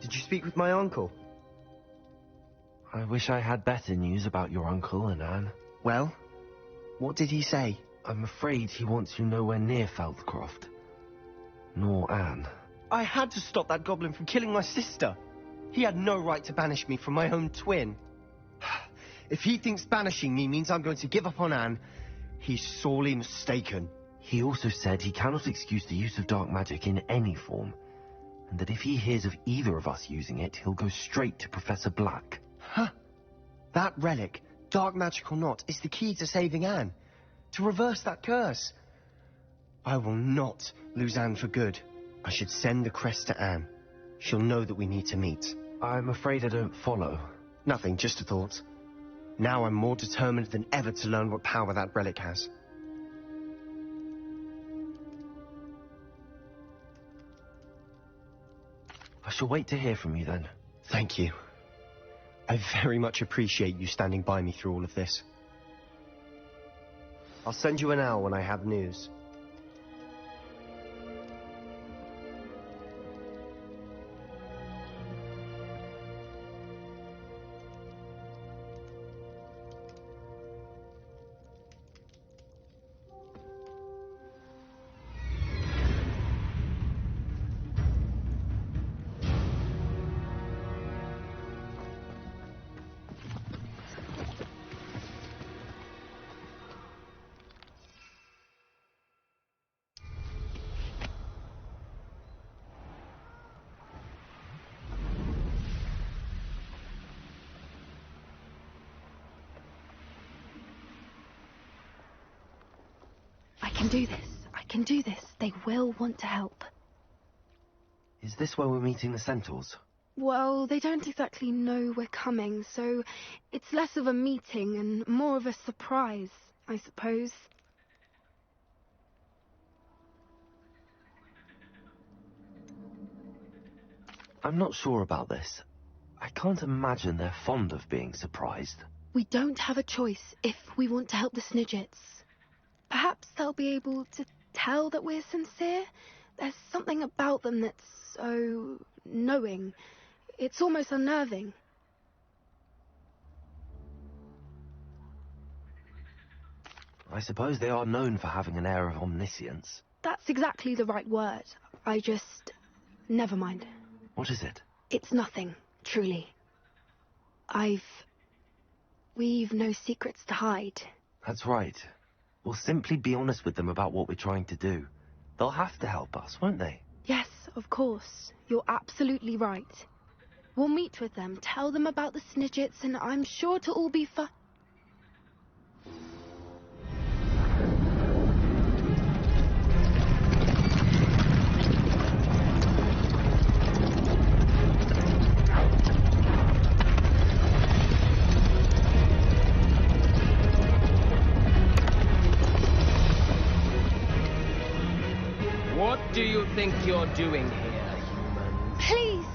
Did you speak with my uncle? I wish I had better news about your uncle and Anne. Well, what did he say? I'm afraid he wants you nowhere near Feldcroft. Nor Anne. I had to stop that goblin from killing my sister. He had no right to banish me from my own twin. If he thinks banishing me means I'm going to give up on Anne, he's sorely mistaken. He also said he cannot excuse the use of dark magic in any form, and that if he hears of either of us using it, he'll go straight to Professor Black. Huh. That relic, dark magic or not, is the key to saving Anne. To reverse that curse. I will not lose Anne for good. I should send the crest to Anne. She'll know that we need to meet. I'm afraid I don't follow. Nothing, just a thought. Now I'm more determined than ever to learn what power that relic has. I shall wait to hear from you then. Thank you. I very much appreciate you standing by me through all of this. I'll send you an owl when I have news. I can do this. They will want to help. Is this where we're meeting the centaurs? Well, they don't exactly know we're coming, so it's less of a meeting and more of a surprise, I suppose. I'm not sure about this. I can't imagine they're fond of being surprised. We don't have a choice if we want to help the Snidgets. Perhaps they'll be able to tell that we're sincere. There's something about them that's so knowing. It's almost unnerving. I suppose they are known for having an air of omniscience. That's exactly the right word. Never mind. What is it? It's nothing, truly. We've no secrets to hide. That's right. We'll simply be honest with them about what we're trying to do. They'll have to help us, won't they? Yes, of course. You're absolutely right. We'll meet with them, tell them about the Snidgets, and I'm sure it'll all be fun. What do you think you're doing here, humans? Please!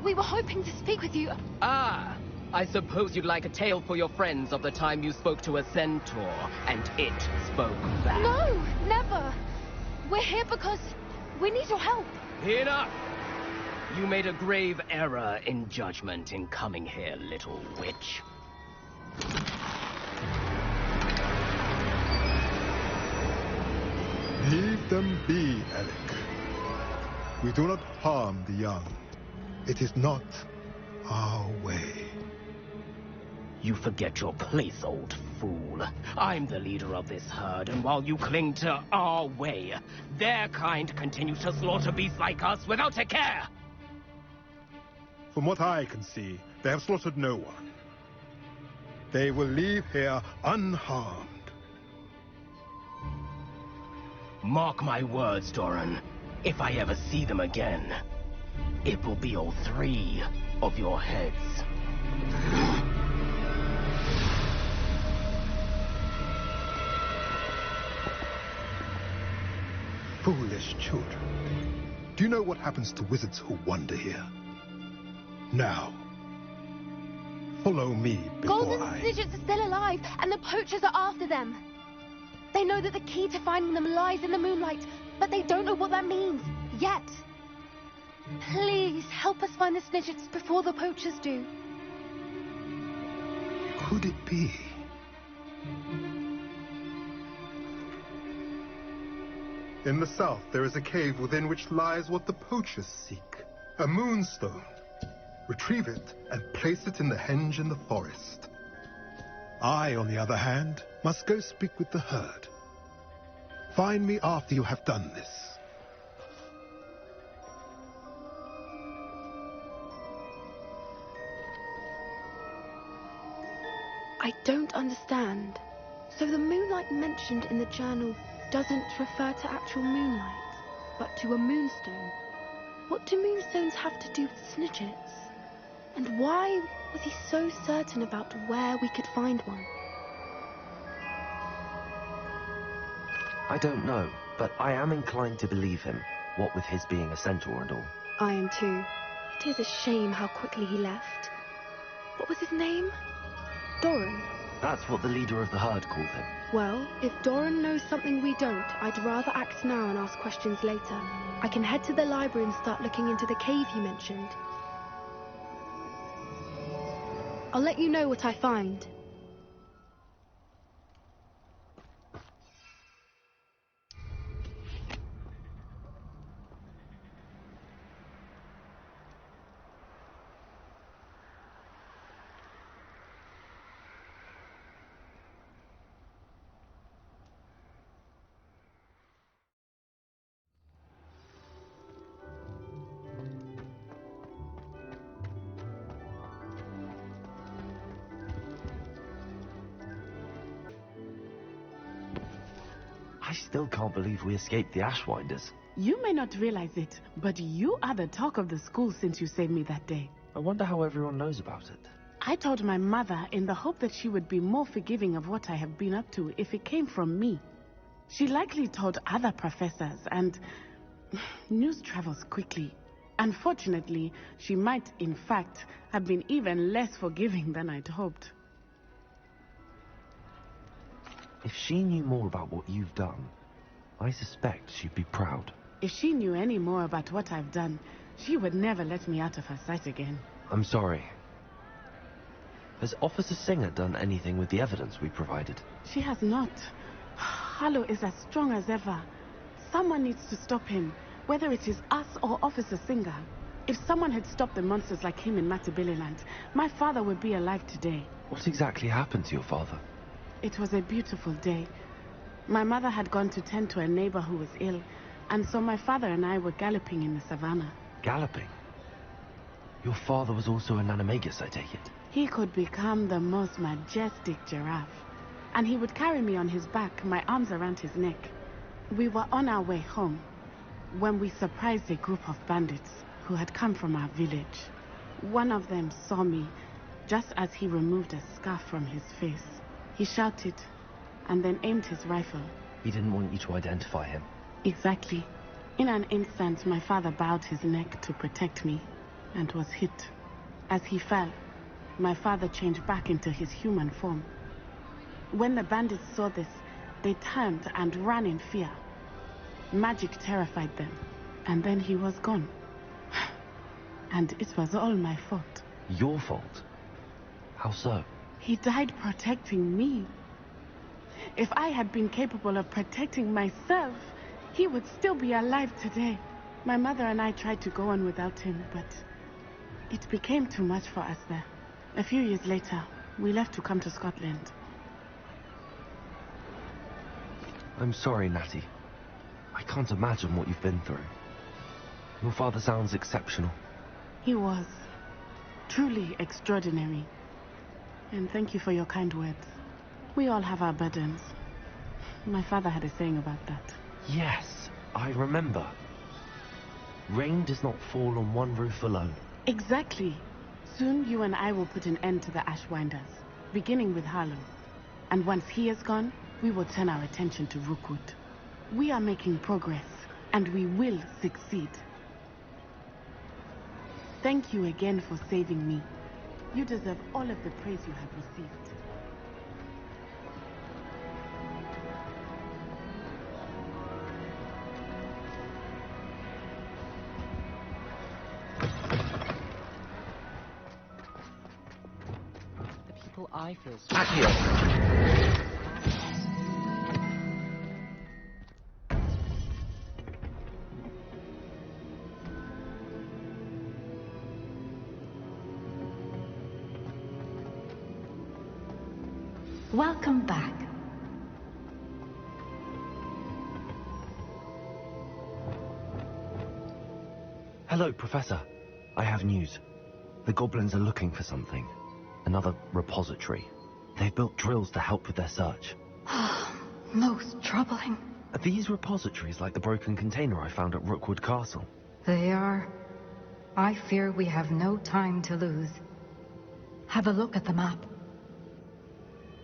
We were hoping to speak with you. Ah, I suppose you'd like a tale for your friends of the time you spoke to a centaur, and it spoke back. No, never! We're here because we need your help. Enough! You made a grave error in judgment in coming here, little witch. Leave them be, Alec. We do not harm the young. It is not our way. You forget your place, old fool. I'm the leader of this herd, and while you cling to our way, their kind continue to slaughter beasts like us without a care! From what I can see, they have slaughtered no one. They will leave here unharmed. Mark my words, Doran. If I ever see them again, it will be all 3 of your heads. Foolish children. Do you know what happens to wizards who wander here? Now, follow me before Golden Snidgets are still alive, and the poachers are after them. They know that the key to finding them lies in the moonlight, but they don't know what that means, yet. Please, help us find the Snidgets before the poachers do. Could it be? In the south, there is a cave within which lies what the poachers seek. A moonstone. Retrieve it and place it in the henge in the forest. I, on the other hand, must go speak with the herd. Find me after you have done this. I don't understand. So the moonlight mentioned in the journal doesn't refer to actual moonlight, but to a moonstone. What do moonstones have to do with Snidgets? And why was he so certain about where we could find one? I don't know, but I am inclined to believe him, what with his being a centaur and all. I am too. It is a shame how quickly he left. What was his name? Doran. That's what the leader of the herd called him. Well, if Doran knows something we don't, I'd rather act now and ask questions later. I can head to the library and start looking into the cave you mentioned. I'll let you know what I find. I still can't believe we escaped the Ashwinders. You may not realize it, but you are the talk of the school since you saved me that day. I wonder how everyone knows about it. I told my mother in the hope that she would be more forgiving of what I have been up to if it came from me. She likely told other professors, and news travels quickly. Unfortunately, she might, in fact, have been even less forgiving than I'd hoped. If she knew more about what you've done, I suspect she'd be proud. If she knew any more about what I've done, she would never let me out of her sight again. I'm sorry. Has Officer Singer done anything with the evidence we provided? She has not. Harlow is as strong as ever. Someone needs to stop him, whether it is us or Officer Singer. If someone had stopped the monsters like him in Matabeleland, my father would be alive today. What exactly happened to your father? It was a beautiful day. My mother had gone to tend to a neighbor who was ill, and so my father and I were galloping in the savannah. Galloping? Your father was also an animagus, I take it? He could become the most majestic giraffe, and he would carry me on his back, my arms around his neck. We were on our way home when we surprised a group of bandits who had come from our village. One of them saw me just as he removed a scarf from his face. He shouted and then aimed his rifle. He didn't want you to identify him. Exactly. In an instant, my father bowed his neck to protect me and was hit. As he fell, my father changed back into his human form. When the bandits saw this, they turned and ran in fear. Magic terrified them, and then he was gone. And it was all my fault. Your fault? How so? He died protecting me. If I had been capable of protecting myself, he would still be alive today. My mother and I tried to go on without him, but it became too much for us there. A few years later, we left to come to Scotland. I'm sorry, Natty. I can't imagine what you've been through. Your father sounds exceptional. He was truly extraordinary. And thank you for your kind words. We all have our burdens. My father had a saying about that. Yes, I remember. Rain does not fall on one roof alone. Exactly. Soon you and I will put an end to the Ashwinders, beginning with Harlow. And once he is gone, we will turn our attention to Rookwood. We are making progress, and we will succeed. Thank you again for saving me. You deserve all of the praise you have received. Ciphers. Accio! Welcome back. Hello, Professor. I have news. The goblins are looking for something. Another repository. They've built drills to help with their search. Most troubling. Are these repositories like the broken container I found at Rookwood Castle? They are. I fear we have no time to lose. Have a look at the map.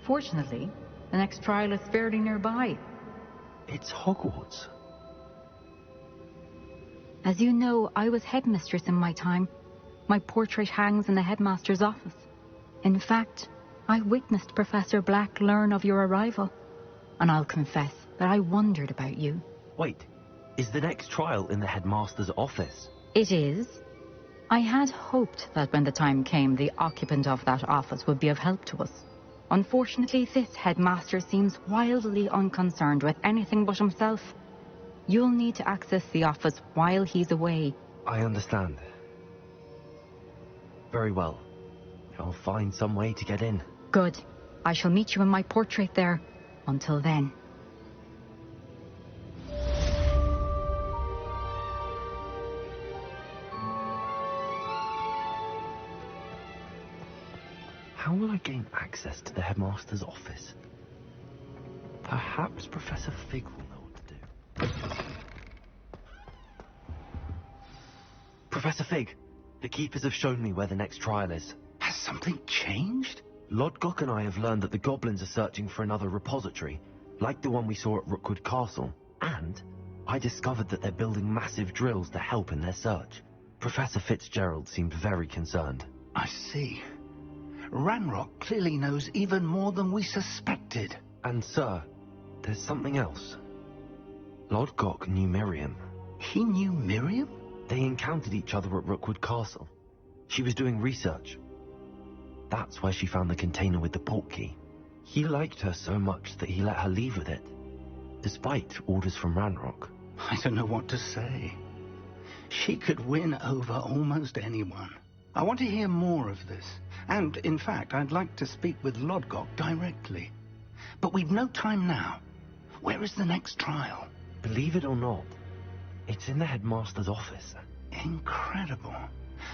Fortunately, the next trial is fairly nearby. It's Hogwarts. As you know, I was headmistress in my time. My portrait hangs in the headmaster's office. In fact, I witnessed Professor Black learn of your arrival. And I'll confess that I wondered about you. Wait, is the next trial in the headmaster's office? It is. I had hoped that when the time came, the occupant of that office would be of help to us. Unfortunately, this headmaster seems wildly unconcerned with anything but himself. You'll need to access the office while he's away. I understand. Very well. I'll find some way to get in. Good. I shall meet you in my portrait there. Until then. How will I gain access to the headmaster's office? Perhaps Professor Fig will know what to do. Professor Fig, the Keepers have shown me where the next trial is. Has something changed? Lodgok and I have learned that the goblins are searching for another repository, like the one we saw at Rookwood Castle. And I discovered that they're building massive drills to help in their search. Professor Fitzgerald seemed very concerned. I see. Ranrock clearly knows even more than we suspected. And sir, there's something else. Lodgok knew Miriam. He knew Miriam? They encountered each other at Rookwood Castle. She was doing research. That's where she found the container with the port key. He liked her so much that he let her leave with it, despite orders from Ranrock. I don't know what to say. She could win over almost anyone. I want to hear more of this. And, in fact, I'd like to speak with Lodgok directly. But we've no time now. Where is the next trial? Believe it or not, it's in the headmaster's office. Incredible.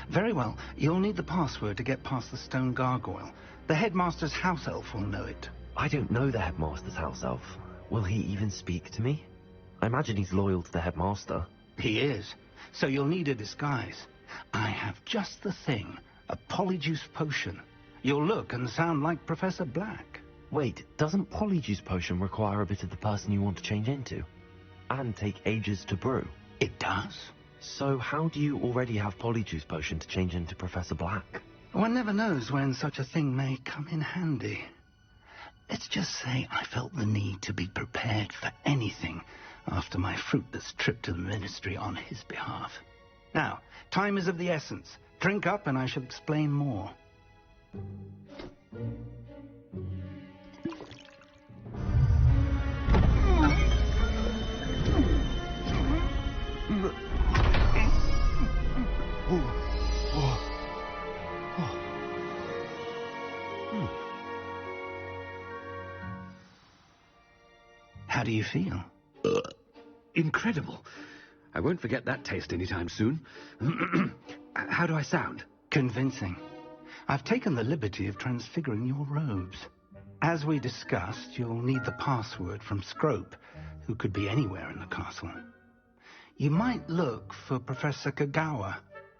Very well. You'll need the password to get past the stone gargoyle. The headmaster's house elf will know it. I don't know the headmaster's house elf. Will he even speak to me? I imagine he's loyal to the headmaster. He is. So you'll need a disguise. I have just the thing. A polyjuice potion. You'll look and sound like Professor Black. Wait, doesn't polyjuice potion require a bit of the person you want to change into? And take ages to brew? It does. So how do you already have polyjuice potion to change into Professor Black? One never knows when such a thing may come in handy. Let's just say I felt the need to be prepared for anything after my fruitless trip to the Ministry on his behalf. Now, time is of the essence. Drink up and I shall explain more. How do you feel? Incredible. I won't forget that taste anytime soon. How do I sound? Convincing. I've taken the liberty of transfiguring your robes. As we discussed, you'll need the password from Scrope, who could be anywhere in the castle. You might look for Professor Kagawa.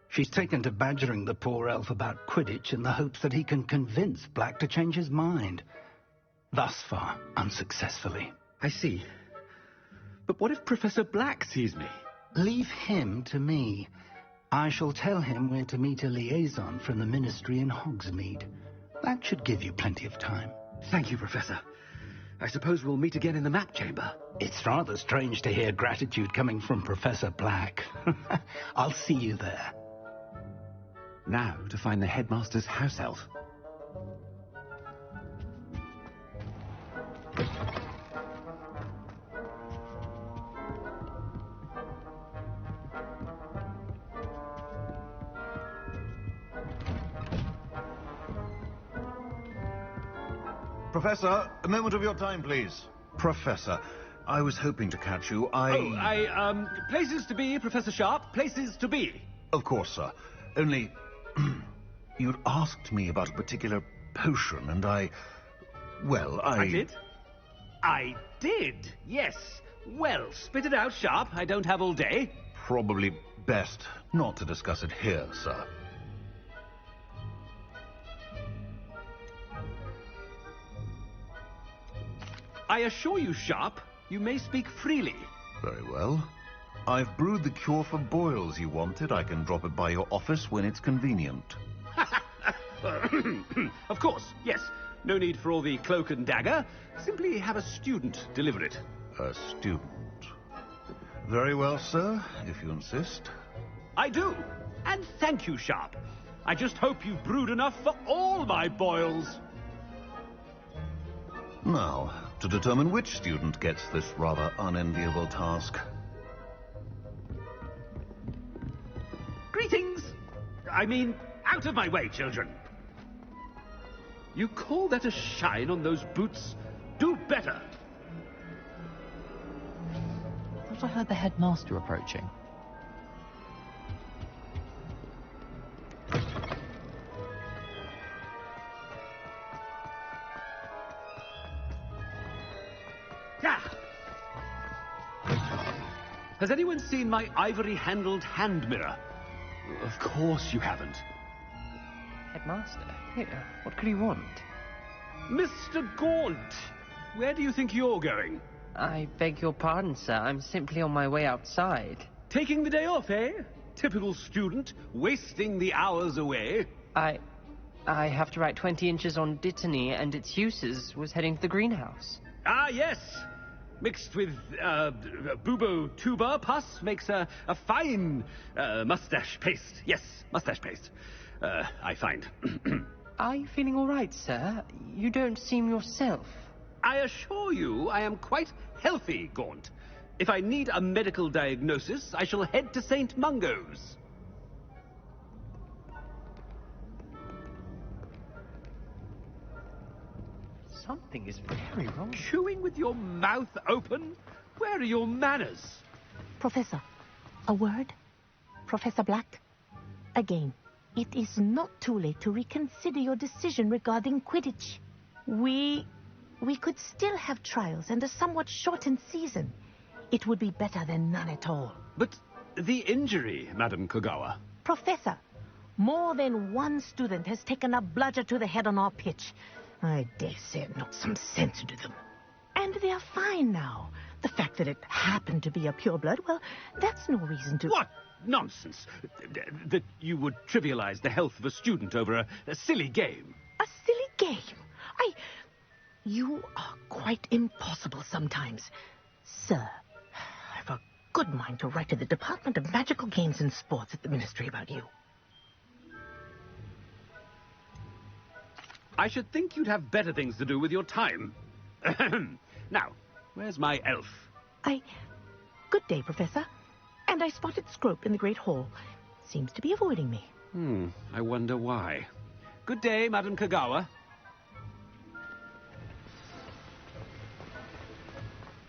She's taken to badgering the poor elf about Quidditch in the hopes that he can convince Black to change his mind. Thus far, unsuccessfully. I see. But what if Professor Black sees me? Leave him to me. I shall tell him where to meet a liaison from the Ministry in Hogsmeade. That should give you plenty of time. Thank you, Professor. I suppose we'll meet again in the map chamber. It's rather strange to hear gratitude coming from Professor Black. I'll see you there. Now to find the headmaster's house elf. Professor, a moment of your time, please. Professor, I was hoping to catch you. Places to be, Professor Sharp. Places to be. Of course, sir. Only... you'd asked me about a particular potion, and I did? I did, yes. Well, spit it out, Sharp. I don't have all day. Probably best not to discuss it here, sir. I assure you, Sharp, you may speak freely. Very well. I've brewed the cure for boils you wanted. I can drop it by your office when it's convenient. Of course, yes. No need for all the cloak and dagger. Simply have a student deliver it. A student. Very well, sir, if you insist. I do. And thank you, Sharp. I just hope you've brewed enough for all my boils. Now, to determine which student gets this rather unenviable task. Greetings! I mean, out of my way, children. You call that a shine on those boots? Do better! I thought I heard the headmaster approaching. Has anyone seen my ivory-handled hand mirror? Of course you haven't. Headmaster? What could he want? Mr. Gaunt! Where do you think you're going? I beg your pardon, sir. I'm simply on my way outside. Taking the day off, eh? Typical student, wasting the hours away. I have to write 20 inches on dittany and its uses. Was heading to the greenhouse. Ah, yes! Mixed with bubo tuber pus makes a fine mustache paste. Yes, mustache paste. I find. Are you feeling all right, sir? You don't seem yourself. I assure you I am quite healthy, Gaunt. If I need a medical diagnosis, I shall head to St. Mungo's. Something is very wrong. Chewing with your mouth open? Where are your manners? Professor, a word? Professor Black? Again, it is not too late to reconsider your decision regarding Quidditch. We could still have trials and a somewhat shortened season. It would be better than none at all. But the injury, Madam Kogawa. Professor, more than one student has taken a bludger to the head on our pitch. I dare say it knocked some sense into them. And they're fine now. The fact that it happened to be a pureblood, well, that's no reason to... What nonsense! That you would trivialize the health of a student over a silly game. A silly game? You are quite impossible sometimes. Sir, I've a good mind to write to the Department of Magical Games and Sports at the Ministry about you. I should think you'd have better things to do with your time. Now, where's my elf? Good day, Professor. And I spotted Scrope in the Great Hall. Seems to be avoiding me. I wonder why. Good day, Madam Kogawa.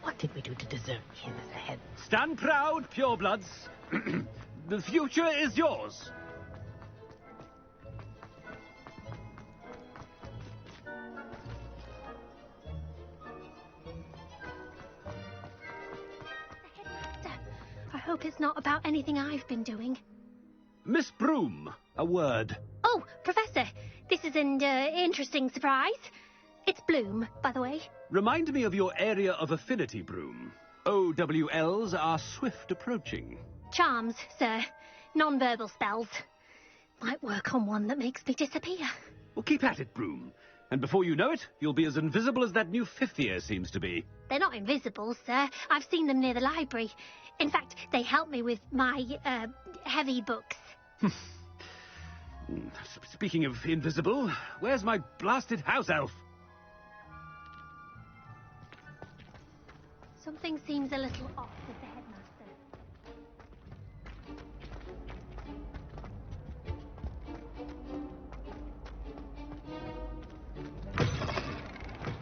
What did we do to deserve him as a head? Stand proud, purebloods. The future is yours. I hope it's not about anything I've been doing. Miss Broom, a word. Oh, Professor, this is an interesting surprise. It's Bloom, by the way. Remind me of your area of affinity, Broom. OWLs are swift approaching. Charms, sir. Non-verbal spells. Might work on one that makes me disappear. Well, keep at it, Broom. And before you know it, you'll be as invisible as that new fifth year seems to be. They're not invisible, sir. I've seen them near the library. In fact, they help me with my, heavy books. Speaking of invisible, where's my blasted house elf? Something seems a little off with the headmaster.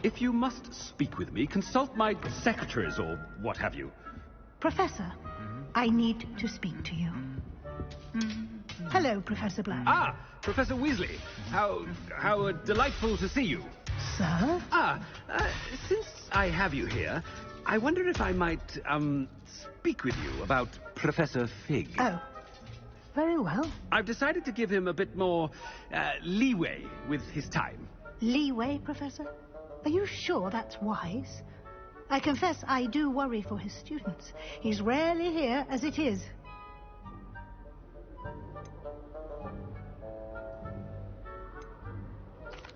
If you must speak with me, consult my secretaries or what have you. Professor, I need to speak to you. Hello, Professor Black. Ah, Professor Weasley. How delightful to see you. Sir? Since I have you here, I wonder if I might, speak with you about Professor Fig. Oh, very well. I've decided to give him a bit more, leeway with his time. Leeway, Professor? Are you sure that's wise? I confess I do worry for his students. He's rarely here as it is.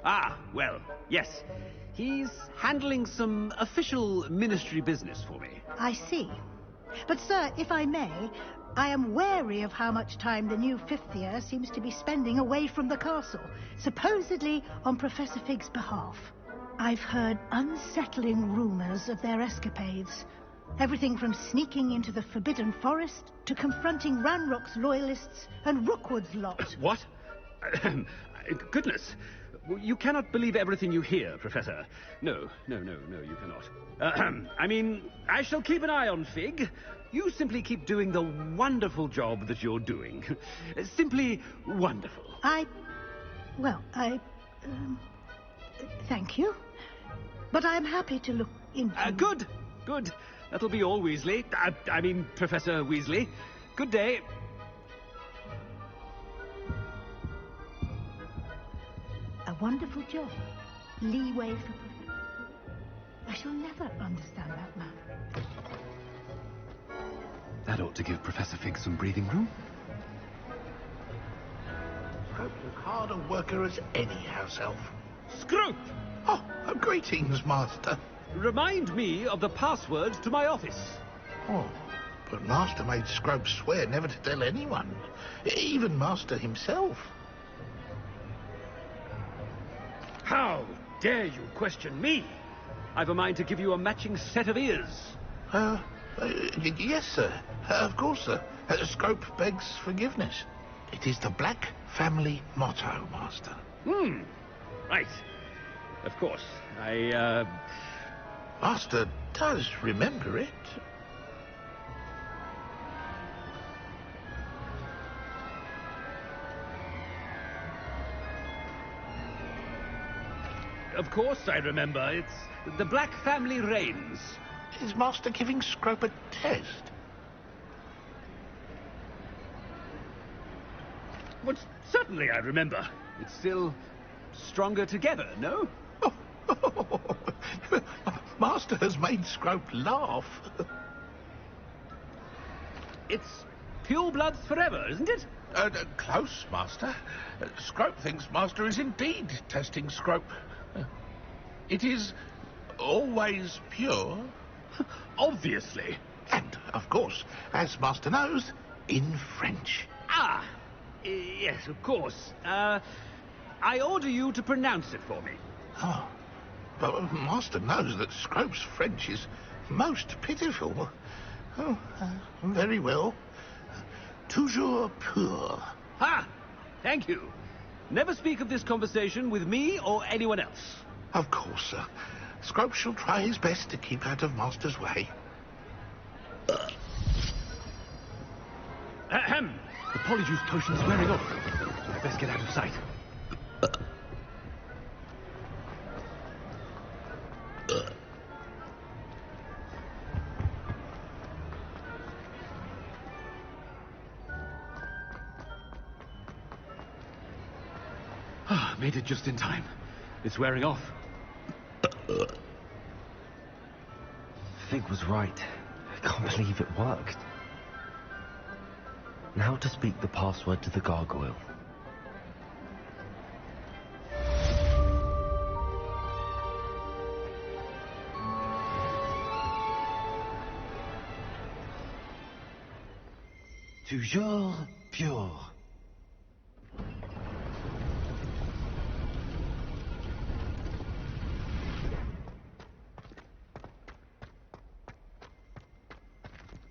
Ah, well, yes. He's handling some official ministry business for me. I see. But, sir, if I may, I am wary of how much time the new fifth year seems to be spending away from the castle, supposedly on Professor Fig's behalf. I've heard unsettling rumors of their escapades. Everything from sneaking into the Forbidden Forest to confronting Ranrock's loyalists and Rookwood's lot. What? Goodness. You cannot believe everything you hear, Professor. No, you cannot. I mean, I shall keep an eye on Fig. You simply keep doing the wonderful job that you're doing. Simply wonderful. Thank you. But I'm happy to look into... Good. That'll be all, Weasley. I mean, Professor Weasley. Good day. A wonderful job. Leeway for... I shall never understand that man. That ought to give Professor Fig some breathing room. Scrope's as hard a worker as any house elf. Scrope! Oh, greetings, Master. Remind me of the password to my office. Oh, but Master made Scrope swear never to tell anyone, even Master himself. How dare you question me? I've a mind to give you a matching set of ears. Yes, sir. Of course, sir. Scrope begs forgiveness. It is the Black family motto, Master. Right. Of course. Master does remember it. Of course I remember. It's the Black family reigns. Is Master giving Scrope a test? But certainly I remember. It's still stronger together, no? Master has made Scrope laugh. It's pure bloods forever, isn't it? Close, Master. Scrope thinks Master is indeed testing Scrope. It is always pure. Obviously. And, of course, as Master knows, in French. Yes, of course. I order you to pronounce it for me. Oh, but Master knows that Scrope's French is most pitiful. Oh, very well. Toujours pur. Thank you. Never speak of this conversation with me or anyone else. Of course, sir. Scrope shall try his best to keep out of Master's way. The polyjuice potion's wearing off. I best get out of sight. Made it just in time. It's wearing off. Fig was right. I can't believe it worked. Now to speak the password to the gargoyle. Toujours pure.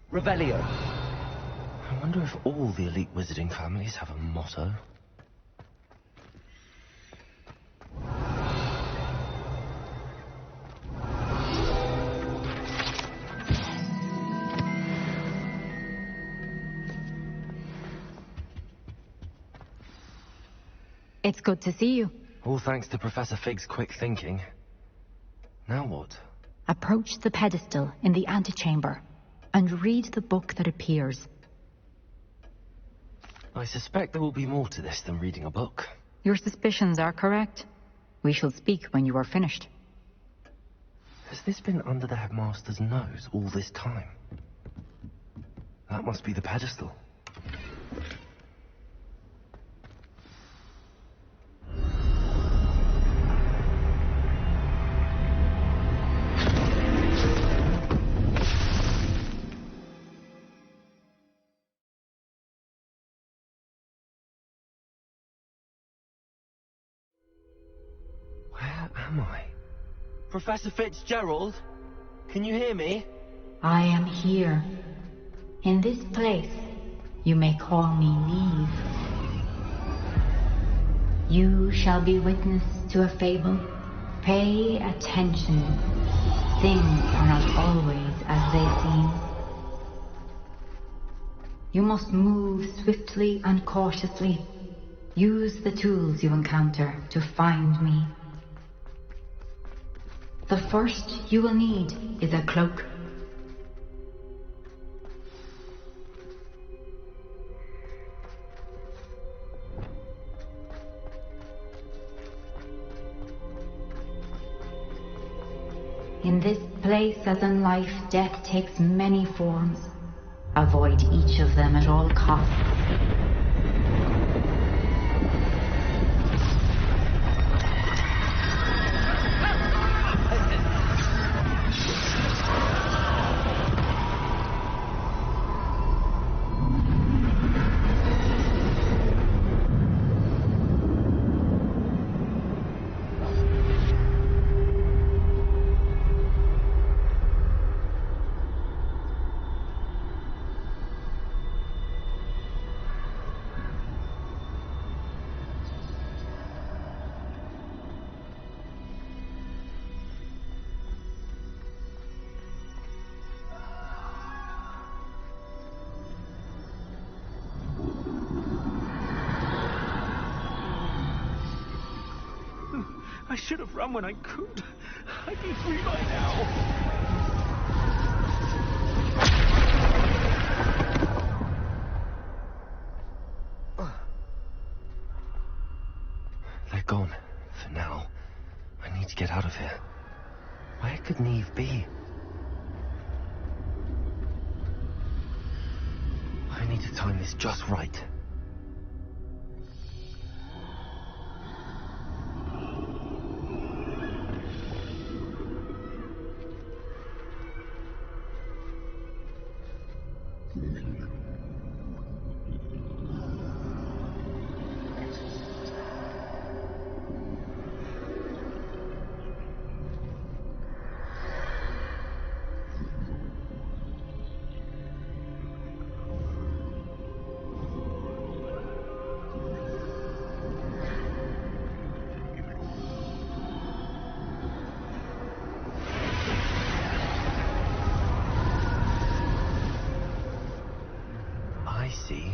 Revelio. I wonder if all the elite wizarding families have a motto. It's good to see you. All thanks to Professor Fig's quick thinking. Now what? Approach the pedestal in the antechamber and read the book that appears. I suspect there will be more to this than reading a book. Your suspicions are correct. We shall speak when you are finished. Has this been under the headmaster's nose all this time? That must be the pedestal. Where am I? Professor Fitzgerald? Can you hear me? I am here. In this place, you may call me Neve. You shall be witness to a fable. Pay attention. Things are not always as they seem. You must move swiftly and cautiously. Use the tools you encounter to find me. The first you will need is a cloak. In this place, as in life, death takes many forms. Avoid each of them at all costs. I should have run when I could. I'd be free by now. They're gone. For now. I need to get out of here. Where could Neve be? I need to time this just right. I see.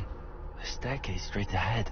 A staircase straight ahead.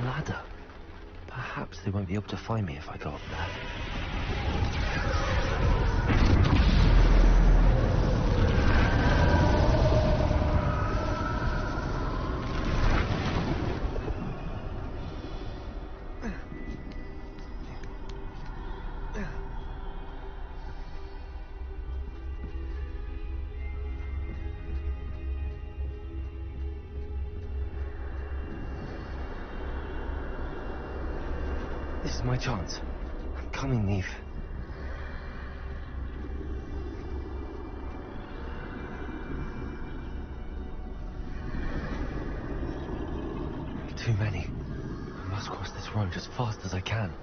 Ladder. Perhaps they won't be able to find me if I go up there. This is my chance. I'm coming, Neve. Too many. I must cross this road as fast as I can.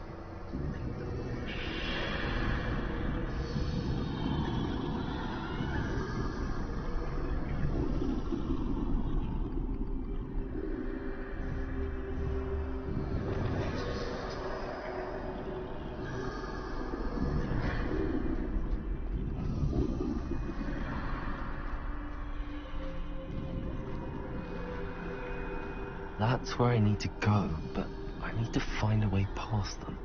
That's where I need to go, but I need to find a way past them.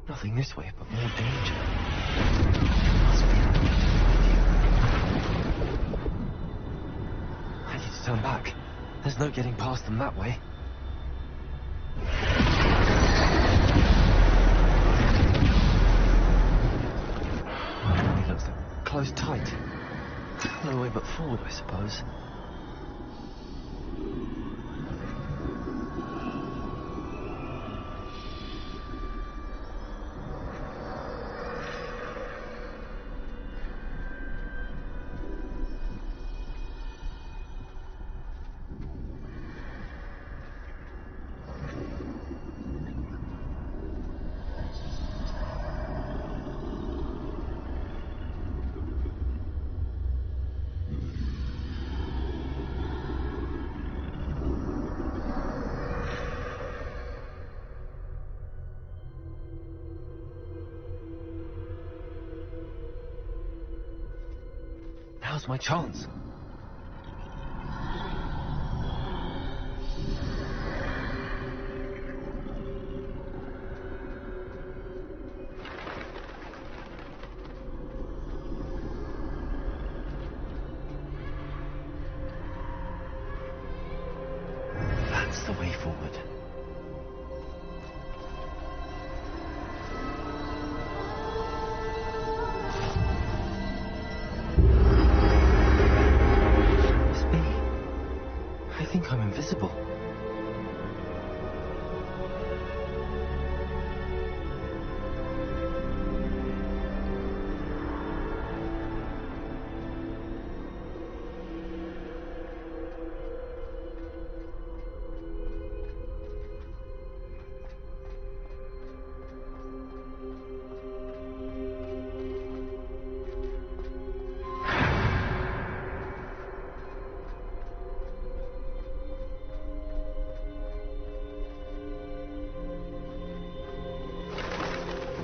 Nothing this way, but more danger. I need to turn back. There's no getting past them that way. It looks like closed tight. No way but forward, I suppose. Now's my chance. That's the way forward. I think I'm invisible.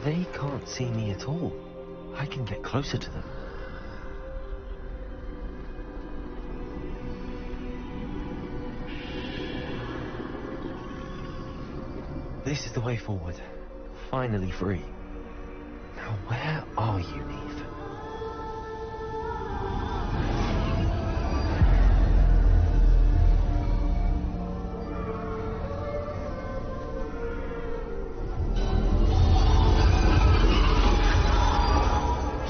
They can't see me at all. I can get closer to them. This is the way forward. Finally free. Now where are you, Eve?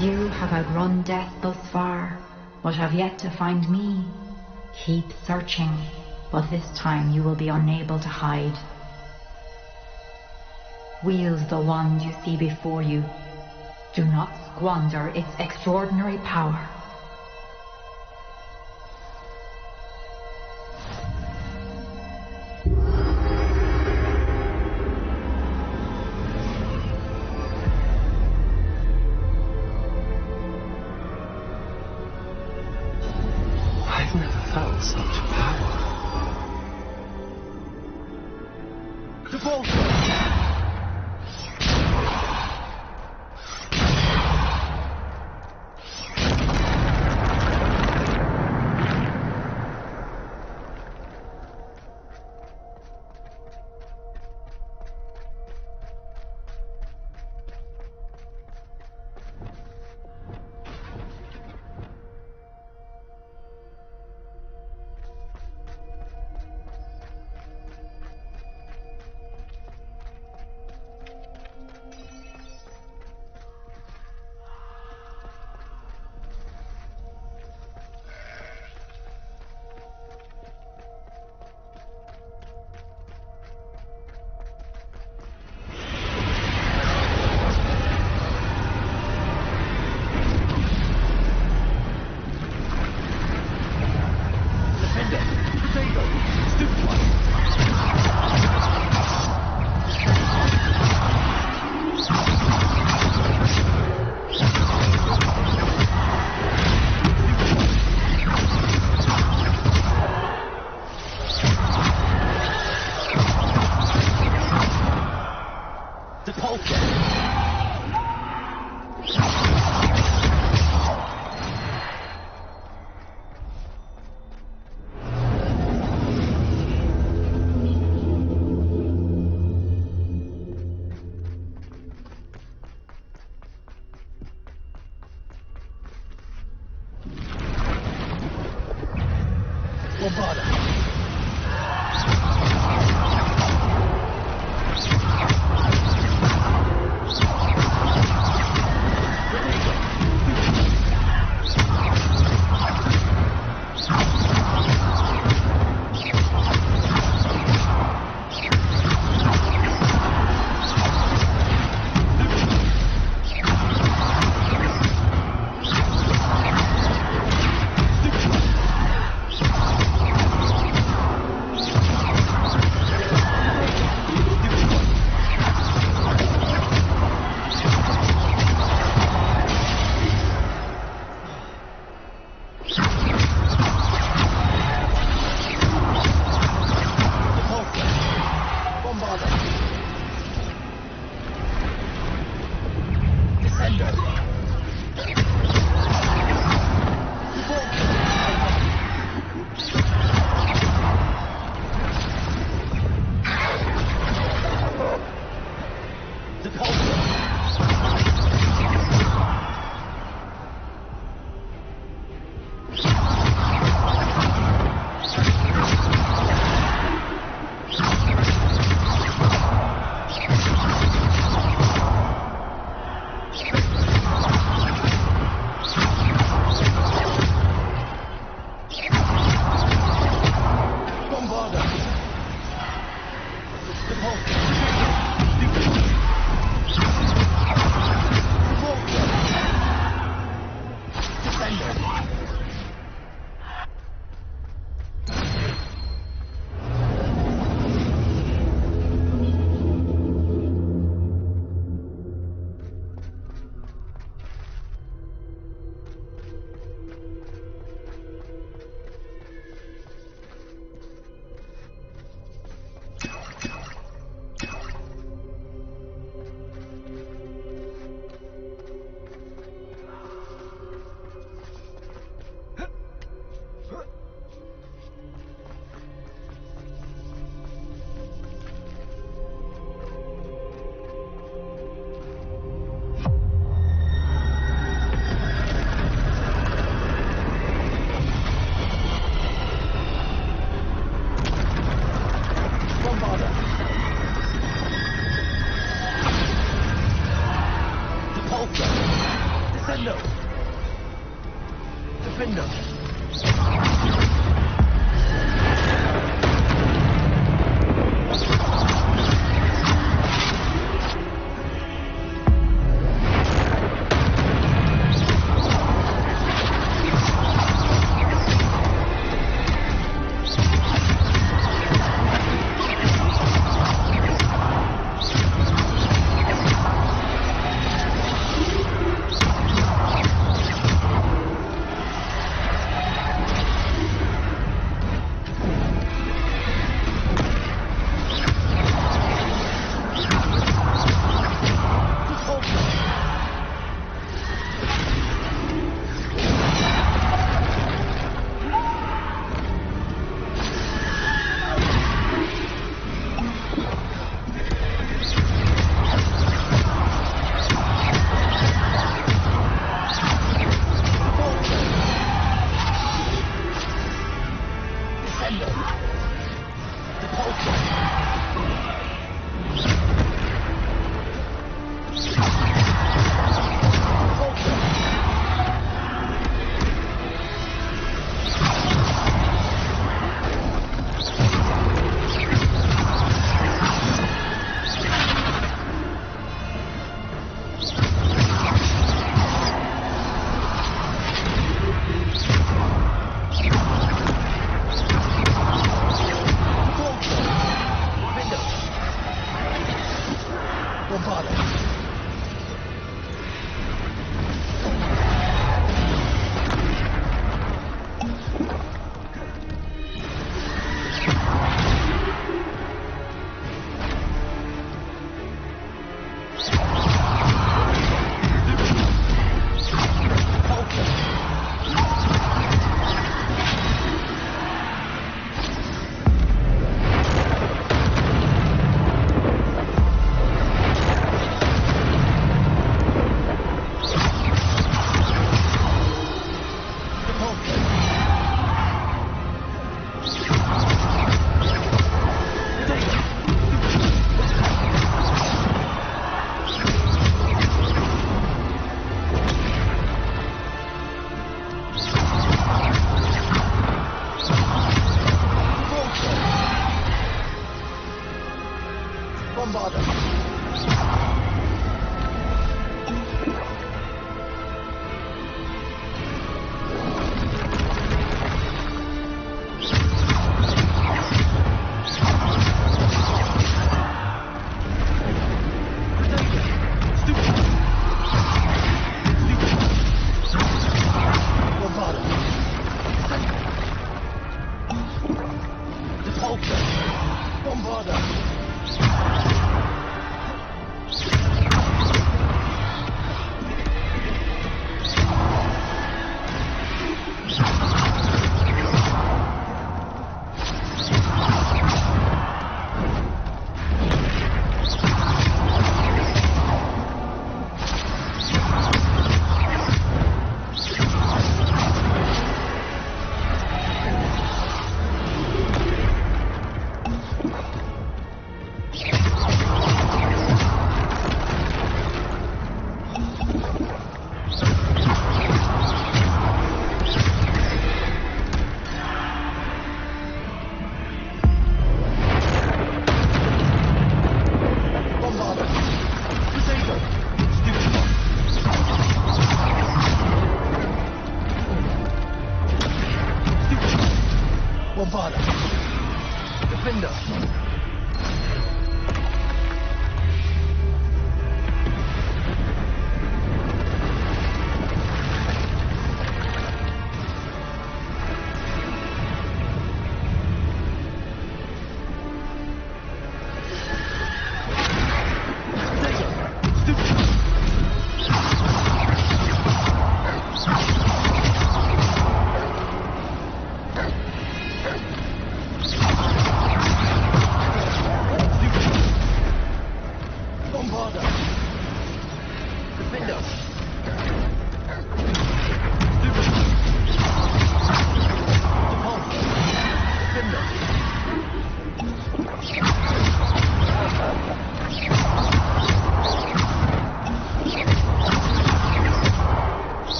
You have outrun death thus far, but have yet to find me. Keep searching, but this time you will be unable to hide. Wield the wand you see before you. Do not squander its extraordinary power. I've never felt such power.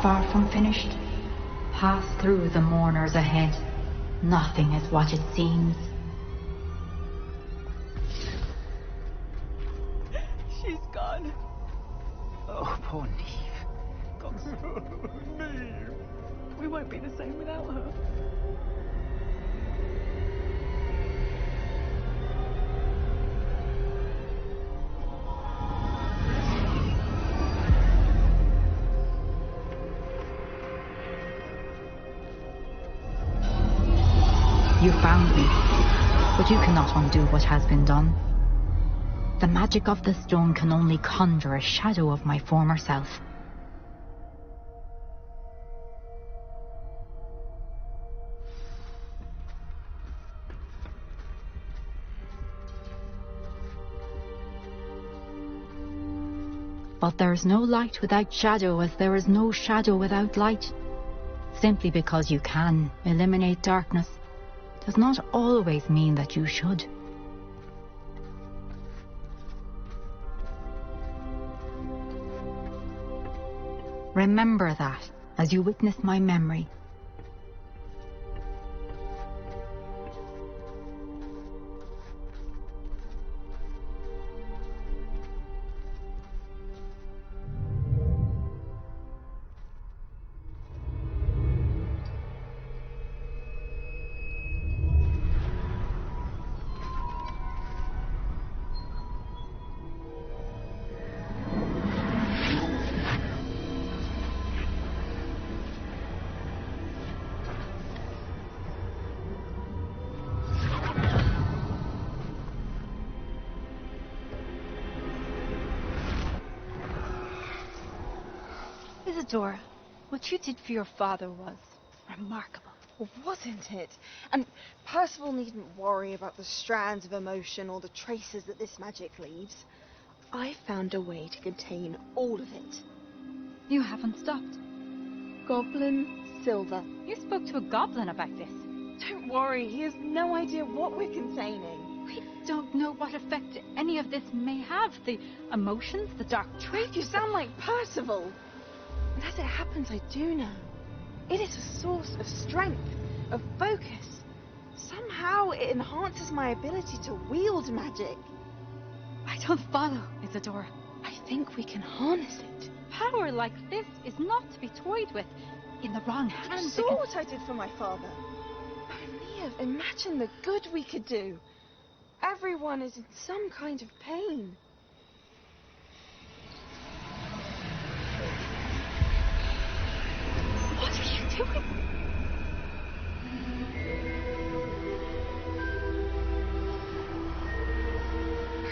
far from finished. Pass through the mourners ahead. Nothing is what it seems. She's gone. Oh, poor Neve. Neve. We won't be the same without her. You found me, but you cannot undo what has been done. The magic of the stone can only conjure a shadow of my former self. But there is no light without shadow, as there is no shadow without light. Simply because you can eliminate darkness does not always mean that you should. Remember that as you witness my memory. Isadora, what you did for your father was remarkable. Well, wasn't it? And Percival needn't worry about the strands of emotion or the traces that this magic leaves. I found a way to contain all of it. You haven't stopped. Goblin Silver. You spoke to a goblin about this. Don't worry, he has no idea what we're containing. We don't know what effect any of this may have. The emotions, the dark traits. You sound like Percival. And as it happens, I do know. It is a source of strength, of focus. Somehow it enhances my ability to wield magic. I don't follow, Isadora. I think we can harness it. Power like this is not to be toyed with. In the wrong hands, You saw what I did for my father. Oh, Neve, imagine the good we could do. Everyone is in some kind of pain. What are you doing?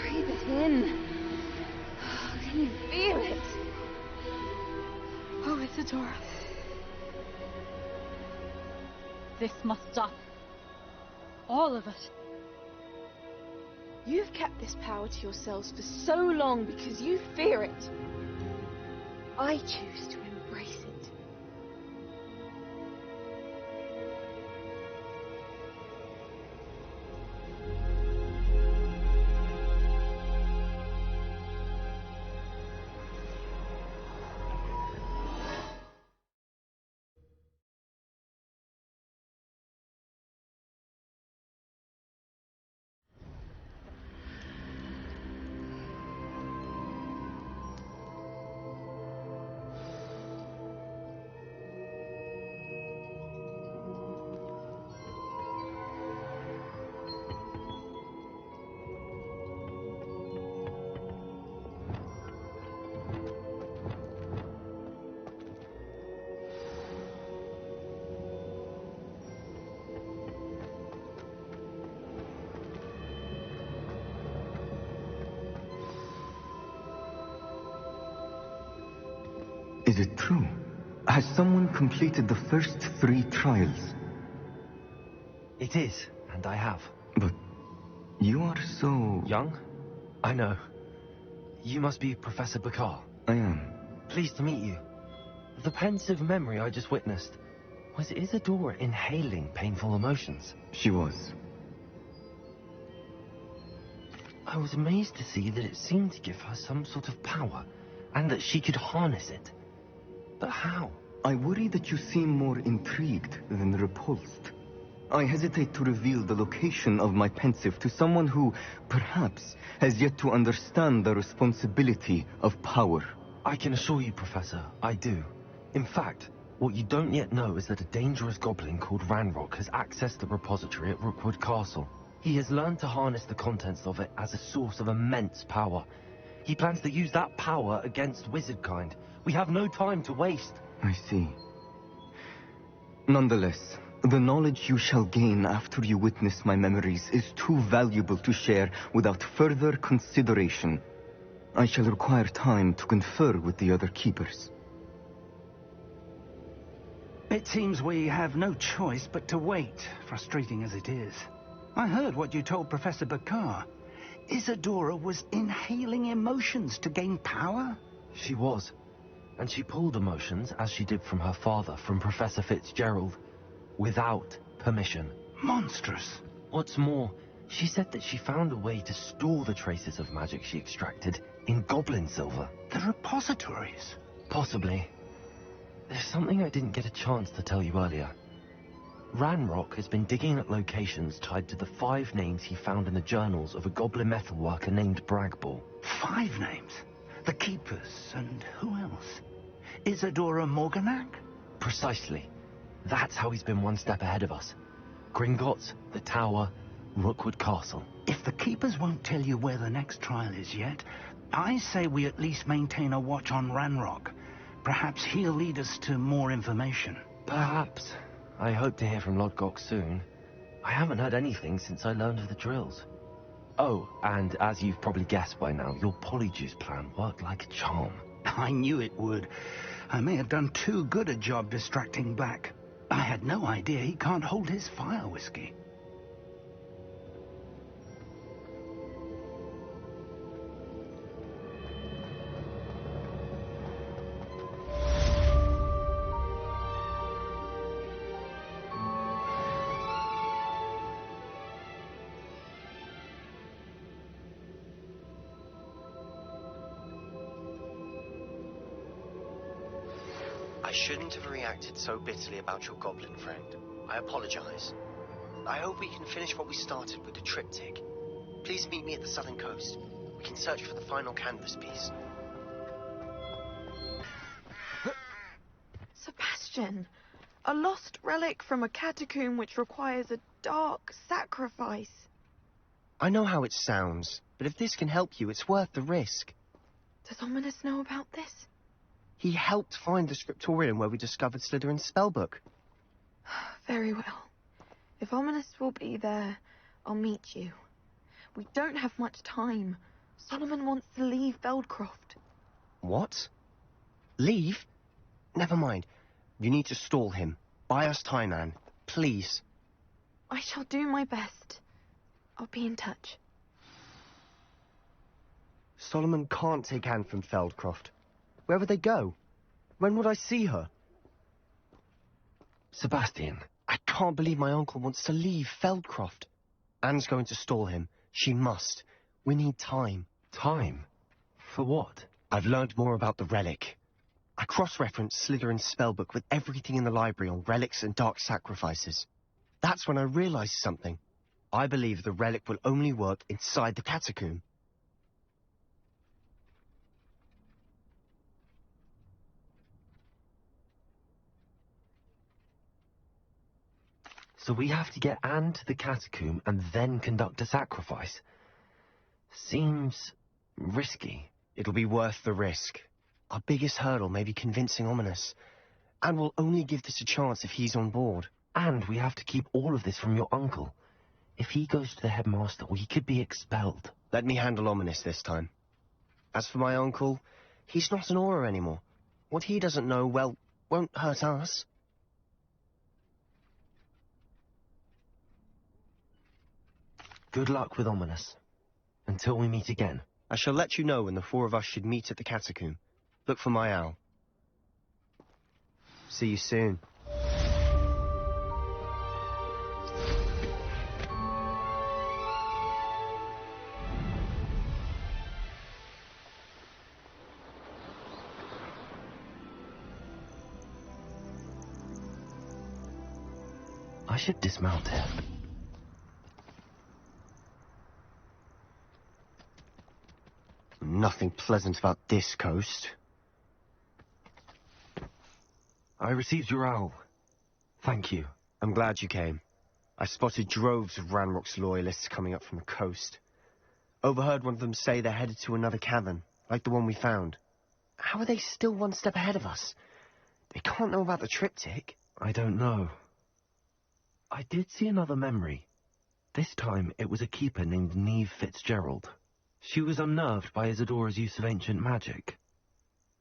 Breathe it in. Can you feel it? Oh, Isadora. This must stop. All of it. You've kept this power to yourselves for so long because you fear it. I choose to embrace it. Is it true? Has someone completed the first 3 trials? It is, and I have. But you are so... Young? I know. You must be Professor Bakar. I am. Pleased to meet you. The pensive memory I just witnessed, was Isadora inhaling painful emotions? She was. I was amazed to see that it seemed to give her some sort of power, and that she could harness it. But how? I worry that you seem more intrigued than repulsed. I hesitate to reveal the location of my pensive to someone who, perhaps, has yet to understand the responsibility of power. I can assure you, Professor, I do. In fact, what you don't yet know is that a dangerous goblin called Ranrock has accessed the repository at Rookwood Castle. He has learned to harness the contents of it as a source of immense power. He plans to use that power against wizardkind. We have no time to waste. I see. Nonetheless, the knowledge you shall gain after you witness my memories is too valuable to share without further consideration. I shall require time to confer with the other keepers. It seems we have no choice but to wait, frustrating as it is. I heard what you told Professor Bakar. Isadora was inhaling emotions to gain power? She was. And she pulled emotions, as she did from her father, from Professor Fitzgerald, without permission. Monstrous. What's more, she said that she found a way to store the traces of magic she extracted in goblin silver. The repositories? Possibly. There's something I didn't get a chance to tell you earlier. Ranrock has been digging at locations tied to the 5 names he found in the journals of a goblin metalworker named Bragball. 5 names? The Keepers, and who else? Isadora Morganac? Precisely. That's how he's been one step ahead of us. Gringotts, the Tower, Rookwood Castle. If the Keepers won't tell you where the next trial is yet, I say we at least maintain a watch on Ranrock. Perhaps he'll lead us to more information. Perhaps. I hope to hear from Lodgok soon. I haven't heard anything since I learned of the drills. Oh, and as you've probably guessed by now, your polyjuice plan worked like a charm. I knew it would. I may have done too good a job distracting Black. I had no idea he can't hold his fire whiskey. I shouldn't have reacted so bitterly about your goblin friend. I apologize. I hope we can finish what we started with the triptych. Please meet me at the southern coast. We can search for the final canvas piece. Sebastian, a lost relic from a catacomb which requires a dark sacrifice. I know how it sounds, but if this can help you, it's worth the risk. Does Ominous know about this? He helped find the scriptorium where we discovered Slytherin's spellbook. Very well. If Ominous will be there, I'll meet you. We don't have much time. Solomon wants to leave Feldcroft. What? Leave? Never mind. You need to stall him. Buy us time, Anne. Please. I shall do my best. I'll be in touch. Solomon can't take Anne from Feldcroft. Where would they go? When would I see her? Sebastian. I can't believe my uncle wants to leave Feldcroft. Anne's going to stall him. She must. We need time. Time? For what? I've learned more about the relic. I cross-referenced Slytherin's spellbook with everything in the library on relics and dark sacrifices. That's when I realized something. I believe the relic will only work inside the catacomb. So we have to get Anne to the catacomb and then conduct a sacrifice. Seems risky. It'll be worth the risk. Our biggest hurdle may be convincing Ominous. And we'll only give this a chance if he's on board. And we have to keep all of this from your uncle. If he goes to the headmaster, he could be expelled. Let me handle Ominous this time. As for my uncle, he's not an Auror anymore. What he doesn't know, well, won't hurt us. Good luck with Ominous. Until we meet again. I shall let you know when the 4 of us should meet at the catacomb. Look for my owl. See you soon. I should dismount here. Nothing pleasant about this coast. I received your owl. Thank you. I'm glad you came. I spotted droves of Ranrock's loyalists coming up from the coast. Overheard one of them say they're headed to another cavern, like the one we found. How are they still one step ahead of us? They can't know about the triptych. I don't know. I did see another memory. This time it was a keeper named Neve Fitzgerald. She was unnerved by Isadora's use of ancient magic.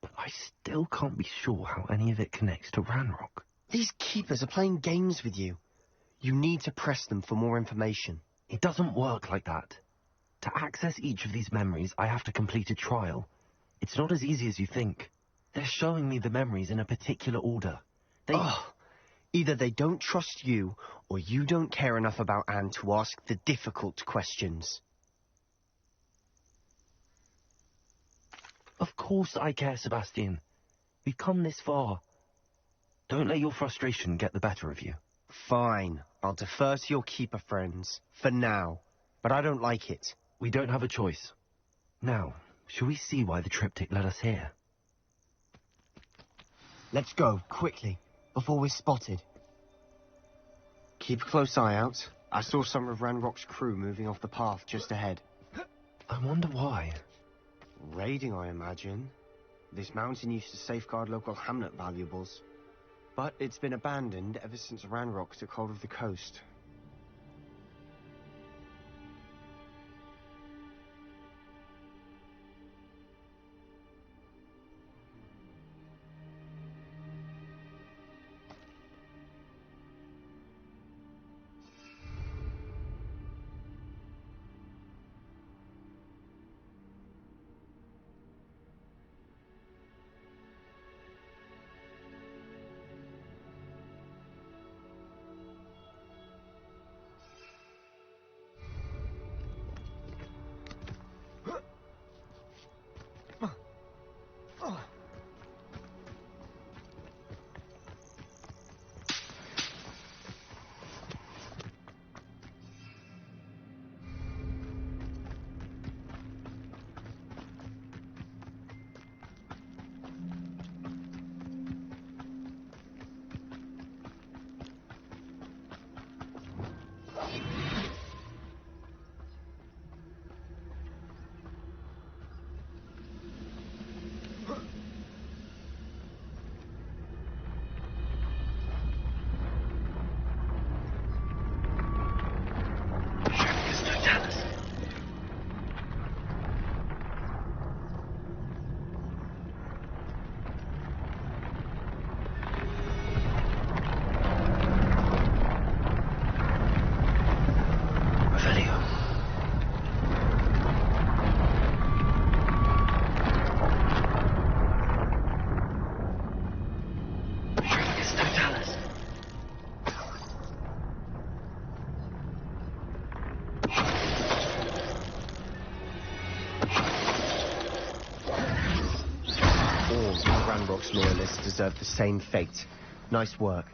But I still can't be sure how any of it connects to Ranrock. These keepers are playing games with you. You need to press them for more information. It doesn't work like that. To access each of these memories, I have to complete a trial. It's not as easy as you think. They're showing me the memories in a particular order. Either they don't trust you, or you don't care enough about Anne to ask the difficult questions. Of course I care, Sebastian. We've come this far. Don't let your frustration get the better of you. Fine. I'll defer to your keeper friends. For now. But I don't like it. We don't have a choice. Now, shall we see why the triptych led us here? Let's go, quickly, before we're spotted. Keep a close eye out. I saw some of Ranrock's crew moving off the path just ahead. I wonder why. Raiding, I imagine. This mountain used to safeguard local hamlet valuables. But it's been abandoned ever since Ranrock took hold of the coast. Ranrock's loyalists deserve the same fate. Nice work.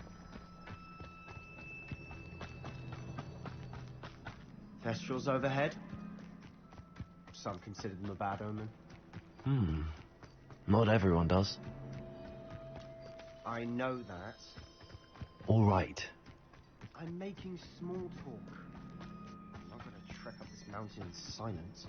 Thestrals overhead? Some consider them a bad omen. Not everyone does. I know that. All right. I'm making small talk. I'm not gonna trek up this mountain in silence.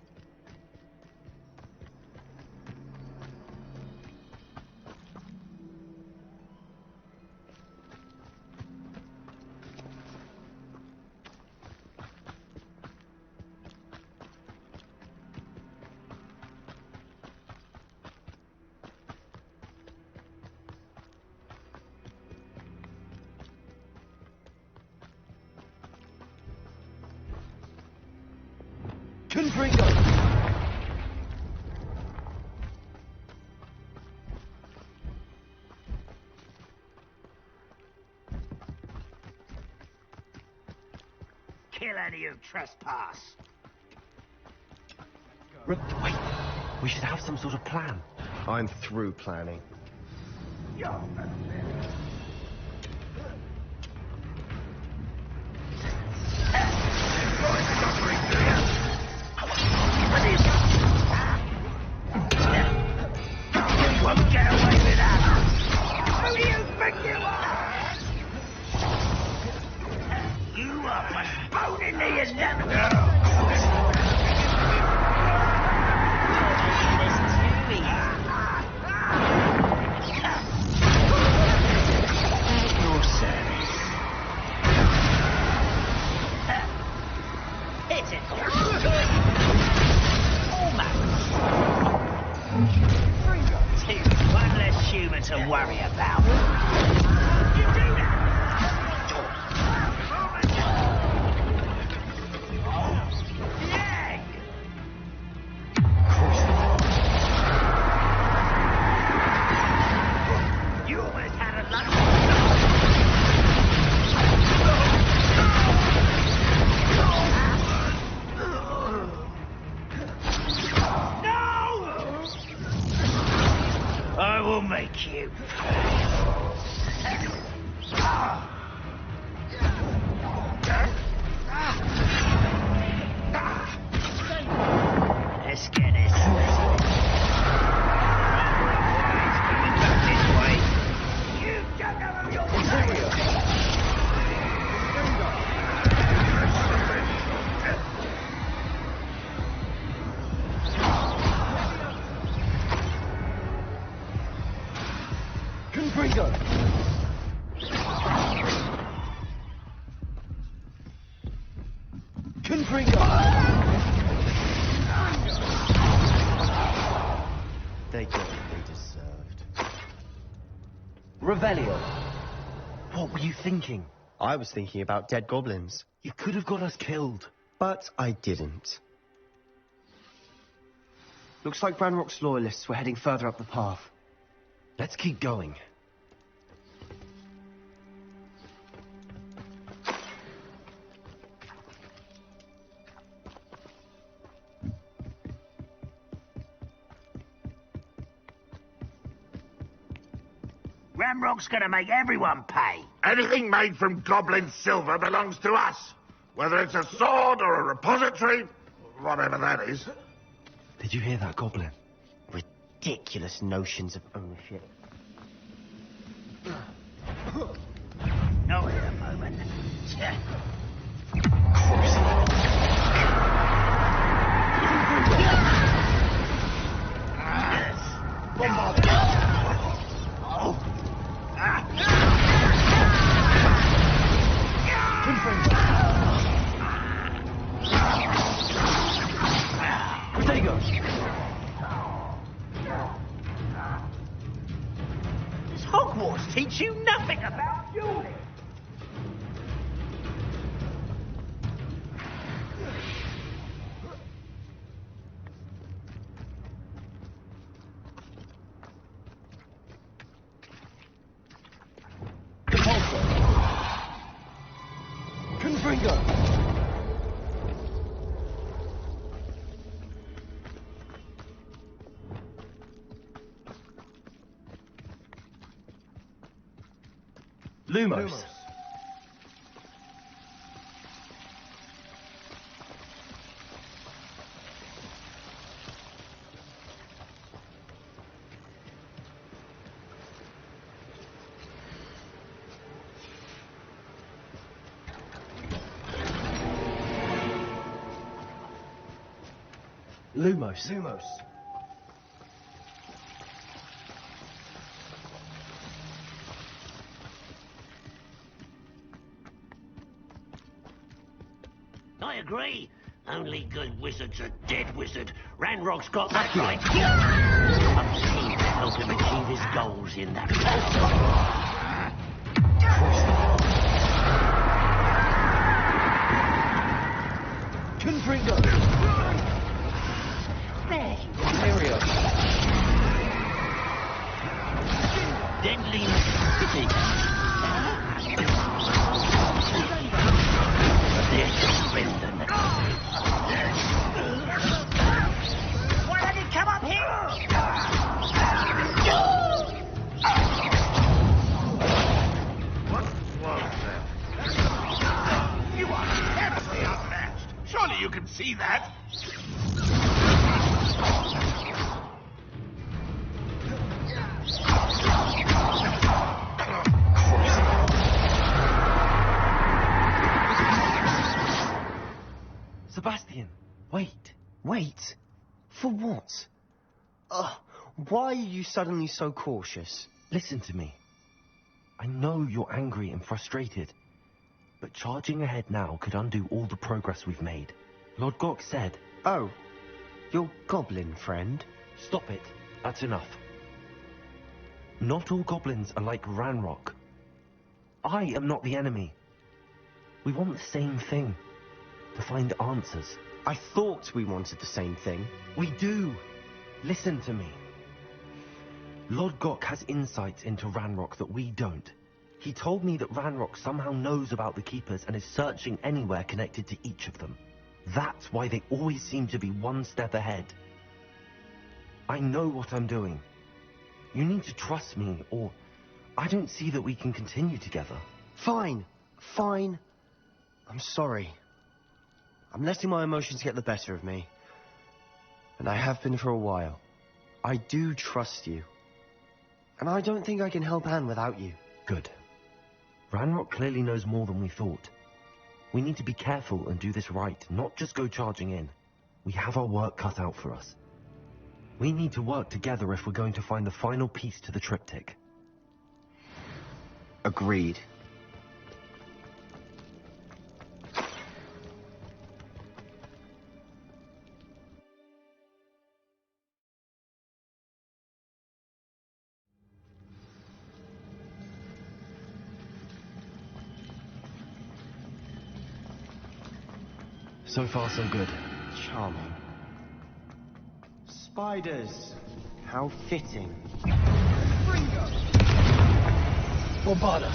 Kill any who trespass. Wait, we should have some sort of plan. I'm through planning. You won't get away with that! Who do you think you are? You are postponing the inevitable! Hit it! Almost! One less human to worry about. You do that! Yeah! You almost had a lunch. I will make you. Let's get this. Coming back this way. You don't know who you're Confringo! Confringo! They got what they deserved. Revelio. What were you thinking? I was thinking about dead goblins. You could have got us killed. But I didn't. Looks like Ranrock's loyalists were heading further up the path. Let's keep going. Ramrock's gonna make everyone pay. Anything made from goblin silver belongs to us. Whether it's a sword or a repository, whatever that is. Did you hear that, Goblin? Ridiculous notions of ownership. Not in a moment. There he goes. Does Hogwarts teach you nothing about dueling? Confringo! Lumos. Lumos. I agree. Only good wizards are dead wizard. Ranrock's got that Accurate. right. I'm keen to help him achieve his goals in that castle. Confringo! There. Area. Deadly city. There's Brendan. Why don't you come up here? What was that? You are terribly outmatched. Wait? For what? Why are you suddenly so cautious? Listen to me. I know you're angry and frustrated, but charging ahead now could undo all the progress we've made. Lord Gok said... Oh, your goblin friend? Stop it. That's enough. Not all goblins are like Ranrock. I am not the enemy. We want the same thing. To find answers. I thought we wanted the same thing. We do. Listen to me. Lord Gok has insights into Ranrock that we don't. He told me that Ranrock somehow knows about the Keepers and is searching anywhere connected to each of them. That's why they always seem to be one step ahead. I know what I'm doing. You need to trust me, or I don't see that we can continue together. Fine. Fine. I'm sorry. I'm letting my emotions get the better of me. And I have been for a while. I do trust you. And I don't think I can help Anne without you. Good. Ranrock clearly knows more than we thought. We need to be careful and do this right, not just go charging in. We have our work cut out for us. We need to work together if we're going to find the final piece to the triptych. Agreed. So far, so good. Charming. Spiders. How fitting. Ringo! Bobada!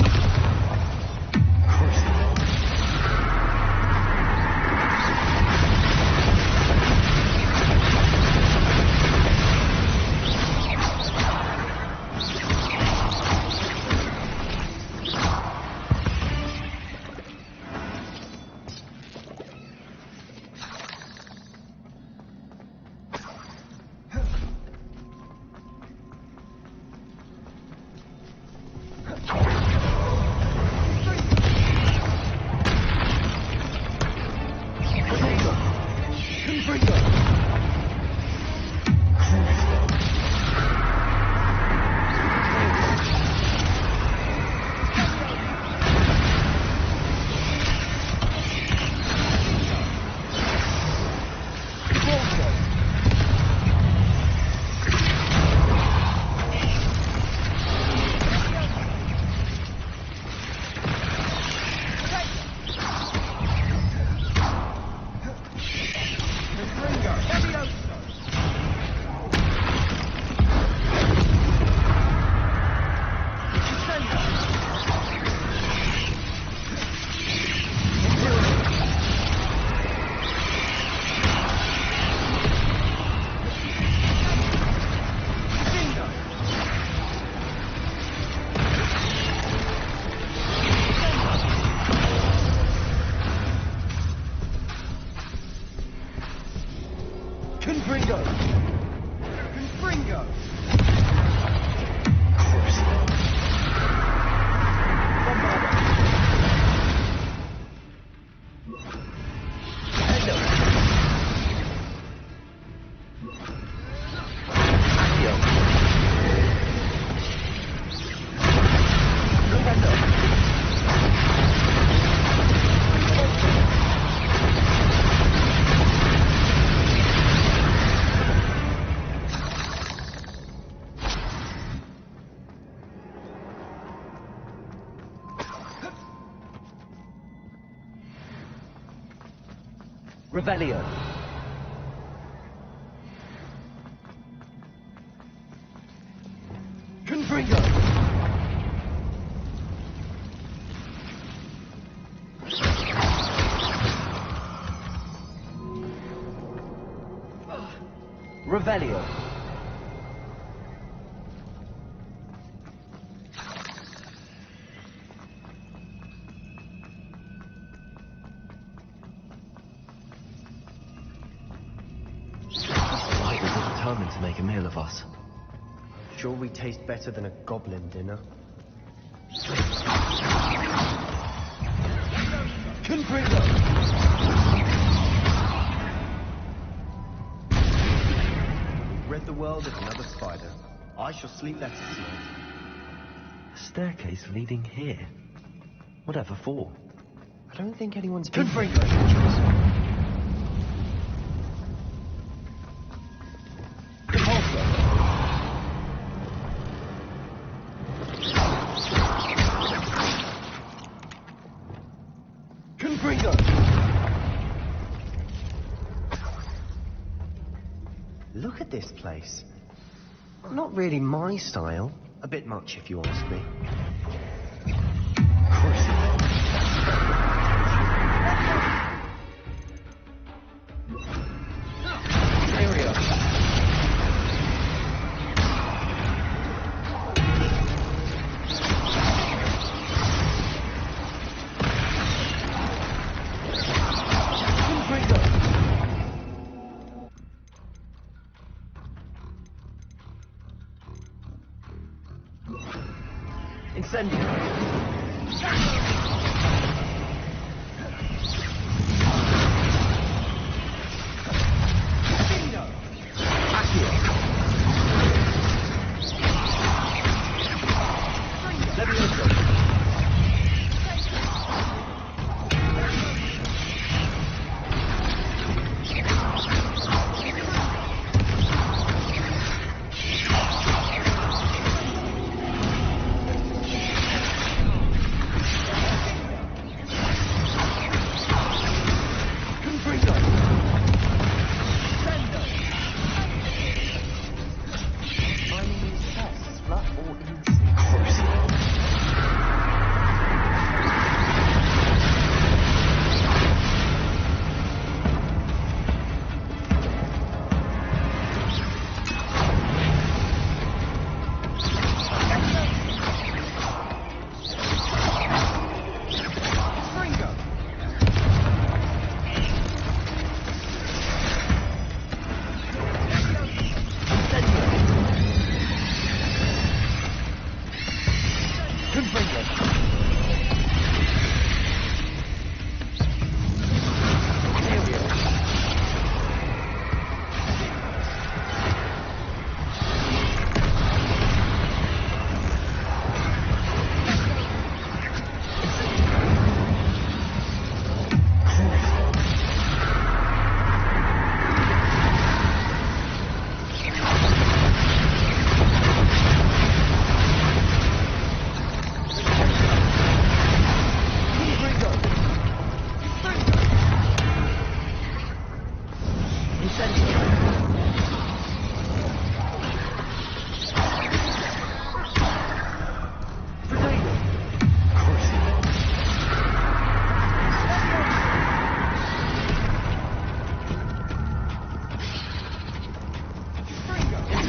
Revelio. Confringo. Revelio. Determined to make a meal of us. Sure we taste better than a goblin dinner. rid the world of another spider. I shall sleep better tonight. A staircase leading here? Whatever for? I don't think anyone's been for treasures. Look at this place. Not really my style. A bit much, if you ask me.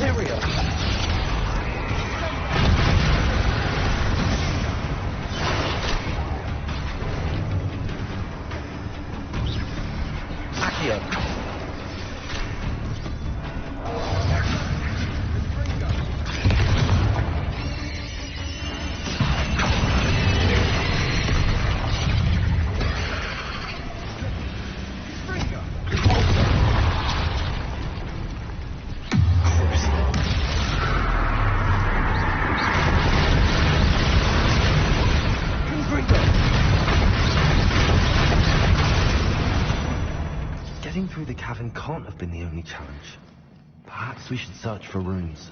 Here we are. Getting through the cavern can't have been the only challenge. Perhaps we should search for runes.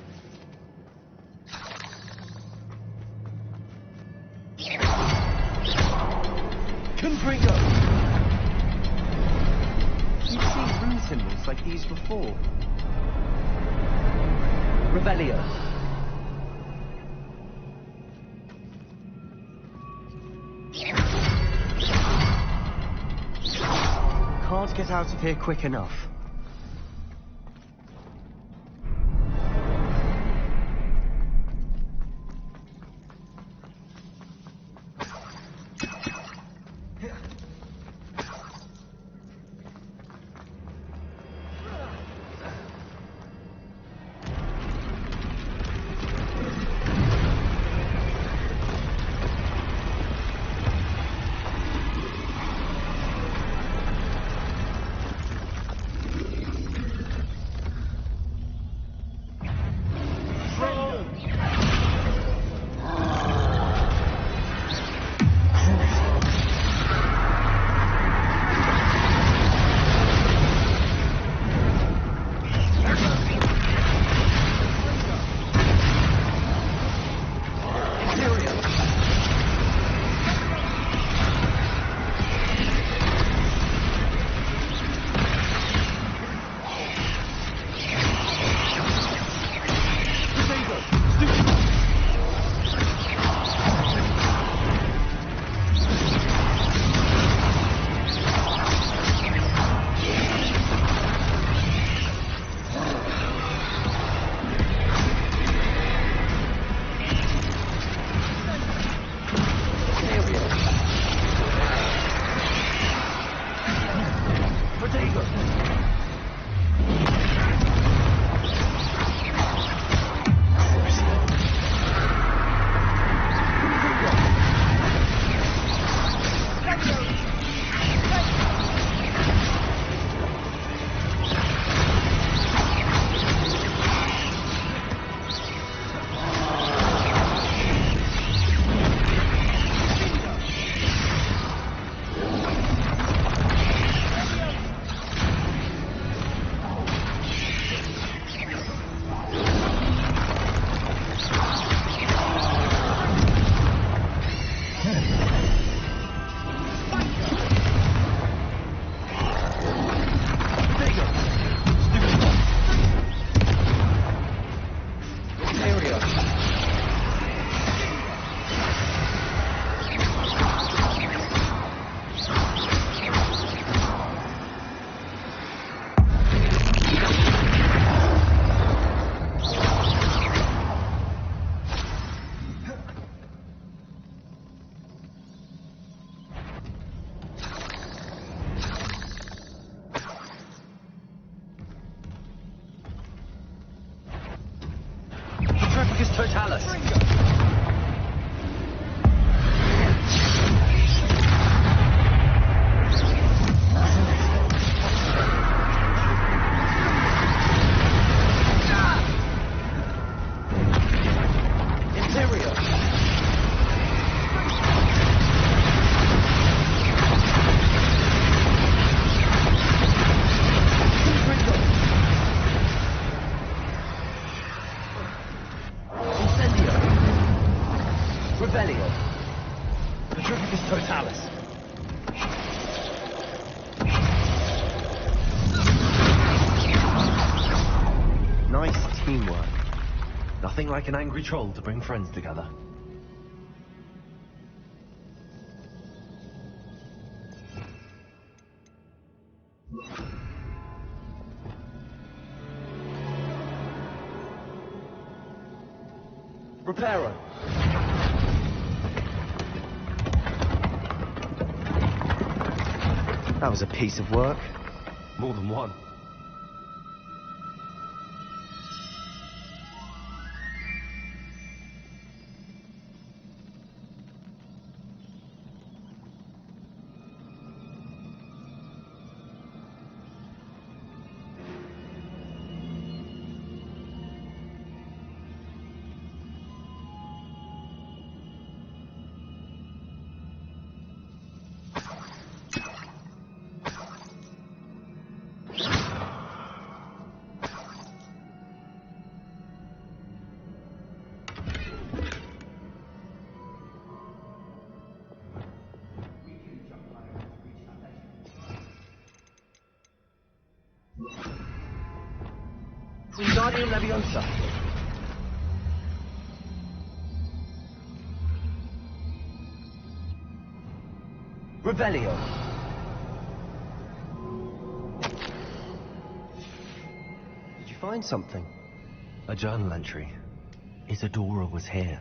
Confringo! You've seen rune symbols like these before. Revelio. Can't get out of here quick enough. Petrificus Totalis! Like an angry troll to bring friends together. Reparo. That was a piece of work. More than one. Wingardium Leviosa. Revelio. Did you find something? A journal entry. Isadora was here.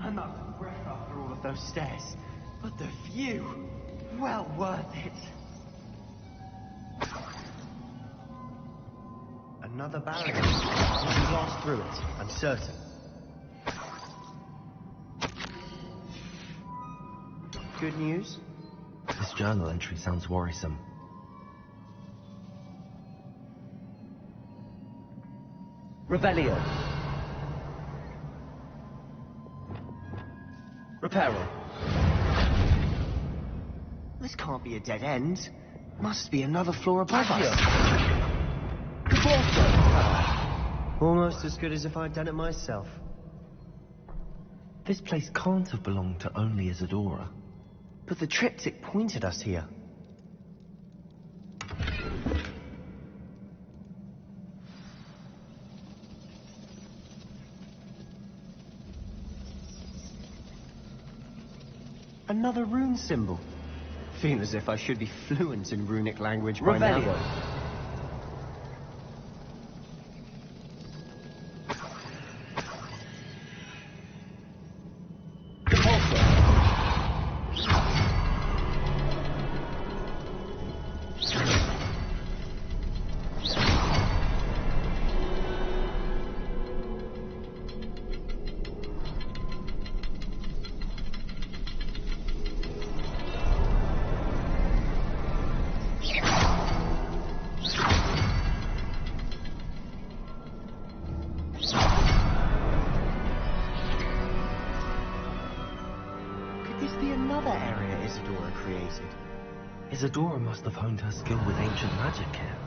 I'm out of breath after all of those stairs, but the view, well worth it. Another barrier. We can blast through it, I'm certain. Good news? This journal entry sounds worrisome. Revelio. Reparo. This can't be a dead end. Must be another floor above us. Almost as good as if I'd done it myself. This place can't have belonged to only Isadora. But the triptych pointed us here. Another rune symbol. Feel as if I should be fluent in runic language by now. Isadora must have honed her skill with ancient magic here.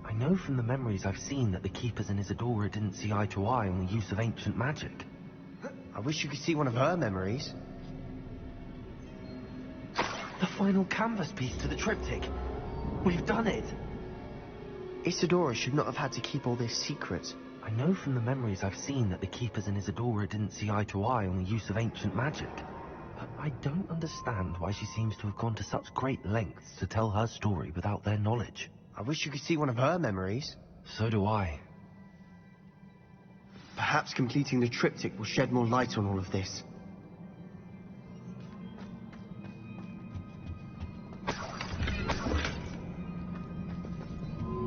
I know from the memories I've seen that the Keepers and Isadora didn't see eye to eye on the use of ancient magic. I wish you could see one of her memories. The final canvas piece to the triptych. We've done it. Isadora should not have had to keep all this secret. I know from the memories I've seen that the Keepers and Isadora didn't see eye to eye on the use of ancient magic. But I don't understand why she seems to have gone to such great lengths to tell her story without their knowledge. I wish you could see one of her memories. So do I. Perhaps completing the triptych will shed more light on all of this.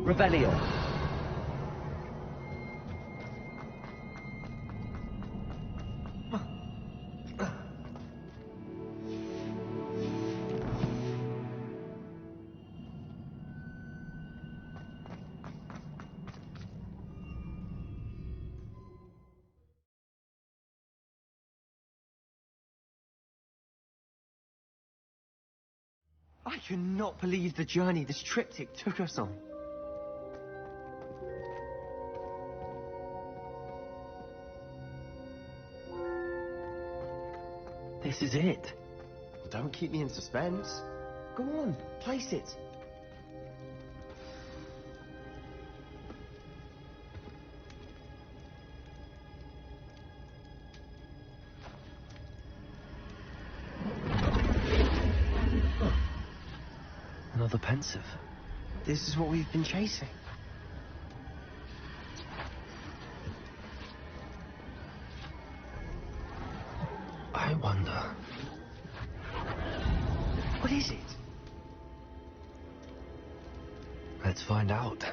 Revelio. I cannot believe the journey this triptych took us on. This is it. Don't keep me in suspense. Go on, place it. Another pensive. This is what we've been chasing. I wonder. What is it? Let's find out.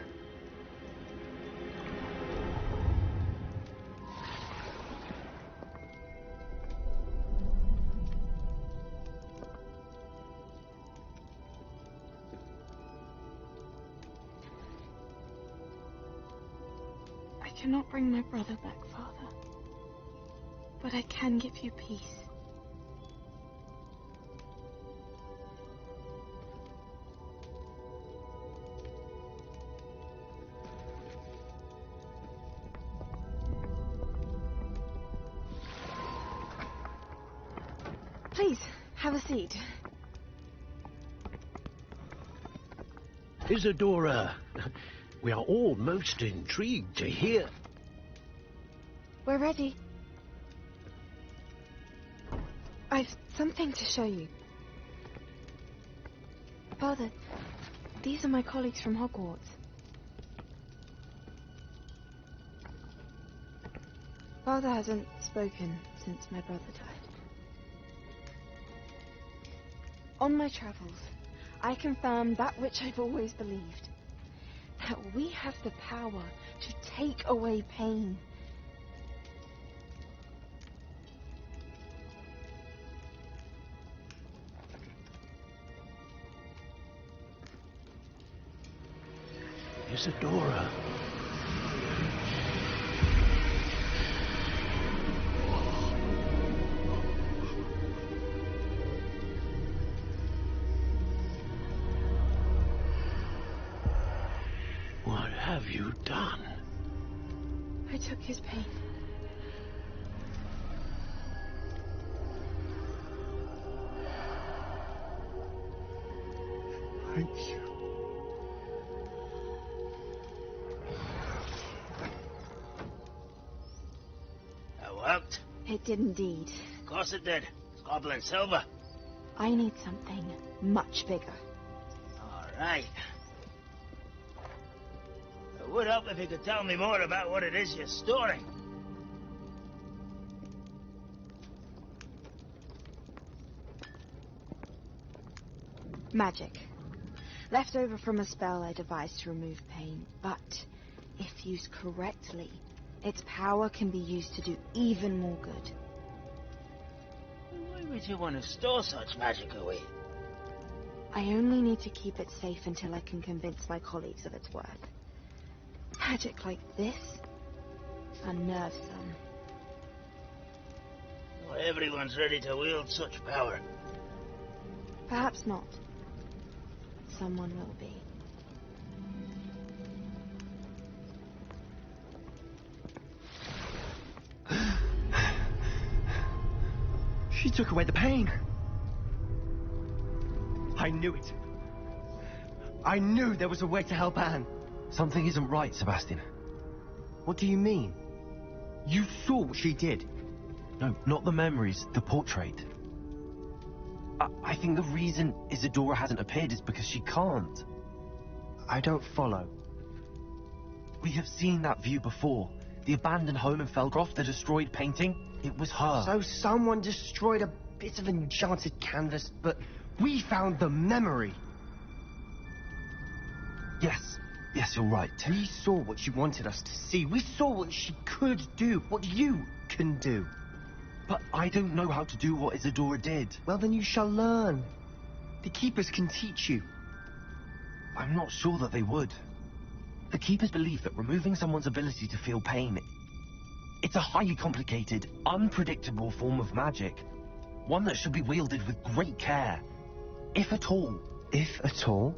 I cannot bring my brother back, Father. But I can give you peace. Please, have a seat. Isadora, we are all most intrigued to hear. We're ready. I've something to show you. Father, these are my colleagues from Hogwarts. Father hasn't spoken since my brother died. On my travels, I confirmed that which I've always believed. That we have the power to take away pain. Isadora. What have you done? I took his pain. Thank you. That worked? It did indeed. Of course it did. It's goblin silver. I need something much bigger. All right. It would help if you could tell me more about what it is you're storing. Magic. Left over from a spell I devised to remove pain, but if used correctly, its power can be used to do even more good. Why would you want to store such magic away? I only need to keep it safe until I can convince my colleagues of its worth. Magic like this unnerves them. Not everyone's ready to wield such power. Perhaps not. Someone will be. She took away the pain. I knew it. I knew there was a way to help Anne. Something isn't right, Sebastian. What do you mean? You saw what she did. No, not the memories, the portrait. I think the reason Isadora hasn't appeared is because she can't. I don't follow. We have seen that view before. The abandoned home in Felgroth, the destroyed painting. It was her. So someone destroyed a bit of enchanted canvas, but we found the memory. Yes, you're right. We saw what she wanted us to see. We saw what she could do, what you can do. But I don't know how to do what Isadora did. Well, then you shall learn. The Keepers can teach you. I'm not sure that they would. The Keepers believe that removing someone's ability to feel pain, it's a highly complicated, unpredictable form of magic. One that should be wielded with great care. If at all. If at all?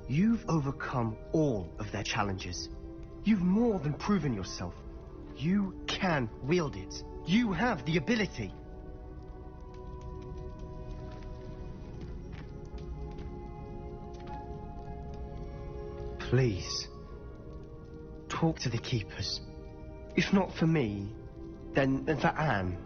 You've overcome all of their challenges. You've more than proven yourself. You can wield it. You have the ability. Please, talk to the Keepers. If not for me, then for Anne.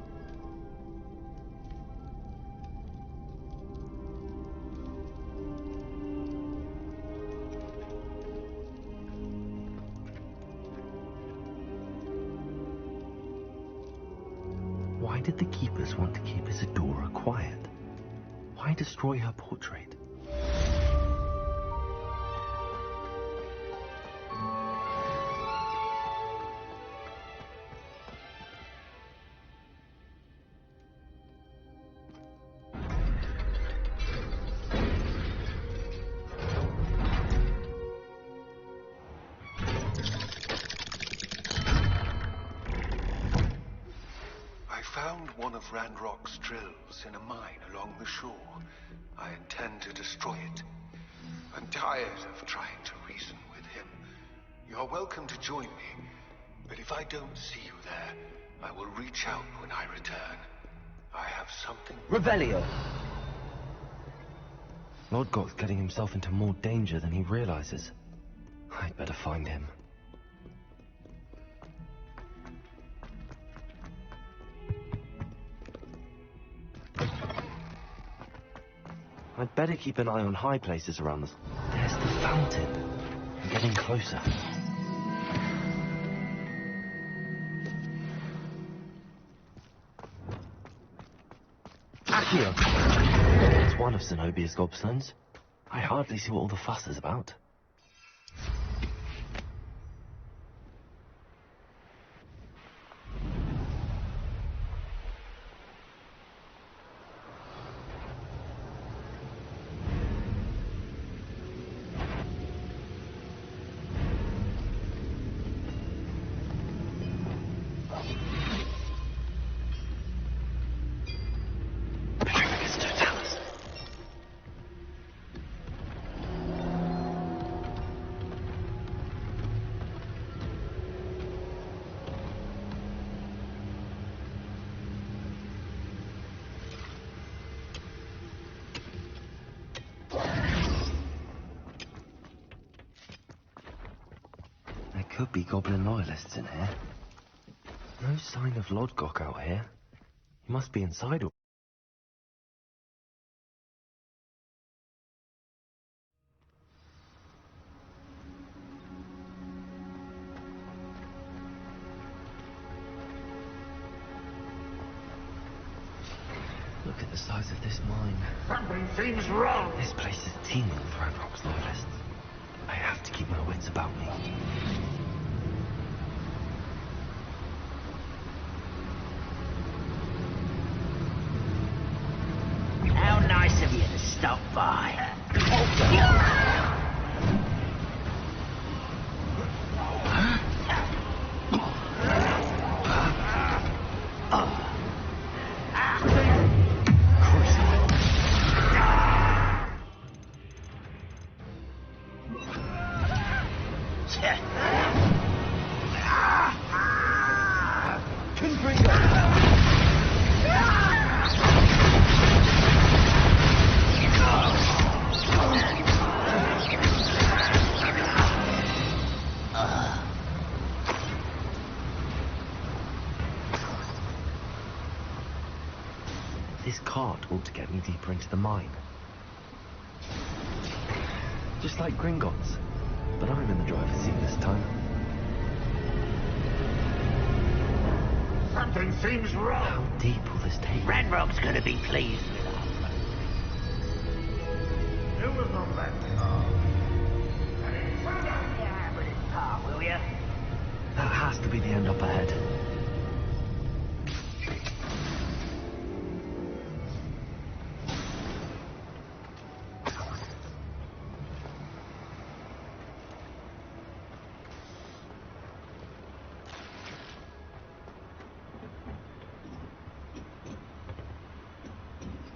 Why did the Keepers want to keep Isadora quiet? Why destroy her portrait? One of Randrock's drills in a mine along the shore. I intend to destroy it. I'm tired of trying to reason with him. You're welcome to join me, but if I don't see you there, I will reach out when I return. I have something... Revelio! Lodgok's getting himself into more danger than he realizes. I'd better find him. I'd better keep an eye on high places around us. There's the fountain. I'm getting closer. Accio! It's one of Zenobia's gobstones. I hardly see what all the fuss is about. Could be goblin loyalists in here. No sign of Lodgok out here. He must be inside. Look at the size of this mine. Something seems wrong. This place is teeming with Randrock's loyalists. I have to keep my wits about me. How nice of you to stop by. This cart ought to get me deeper into the mine. Just like Gringotts. But I'm in the driver's seat this time. Something seems wrong. How deep will this take? Ranrock's gonna be pleased with us. Who was on that car? Yeah, with his car, will ya? That has to be the end up ahead.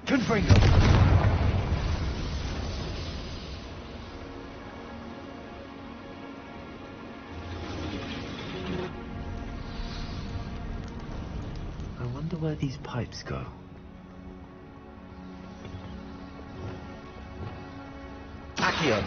Confringo! I wonder where these pipes go. Accio!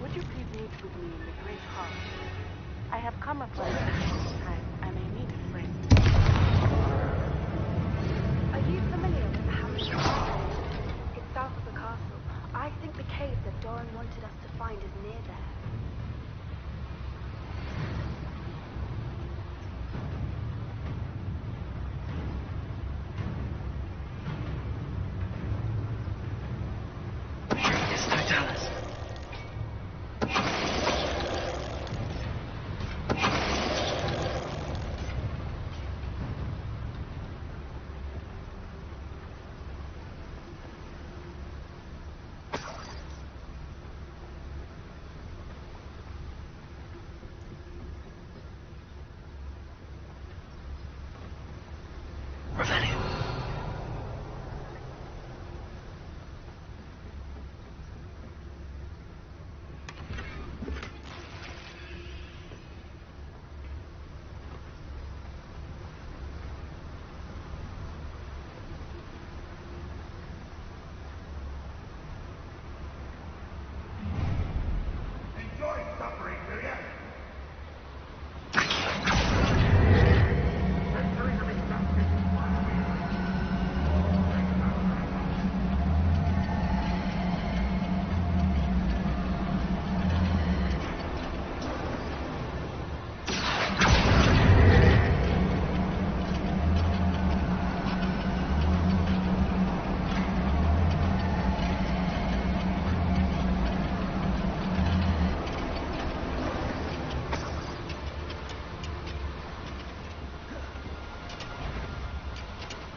Would you please meet with me in the Great Hall? I have come upon a difficult time, and I need a friend. Are you familiar with the house? It's south of the castle. I think the cave that Doran wanted us to find is near there.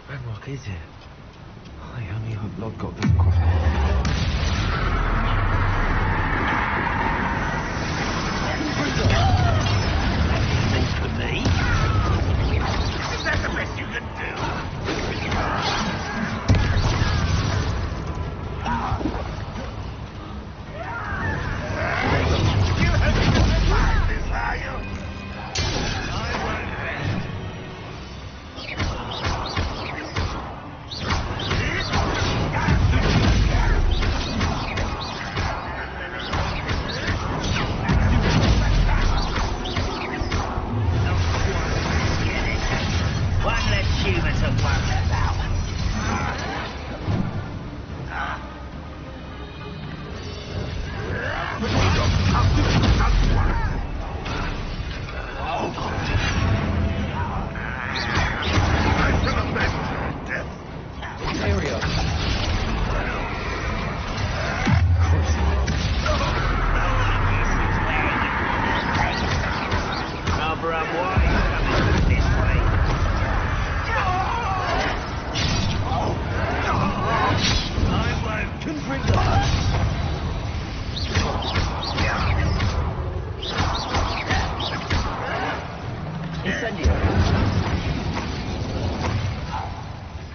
Ranrock is it? I only hope Lod got them across. Thanks for me. Is that the best you can do? You haven't survived this, are you?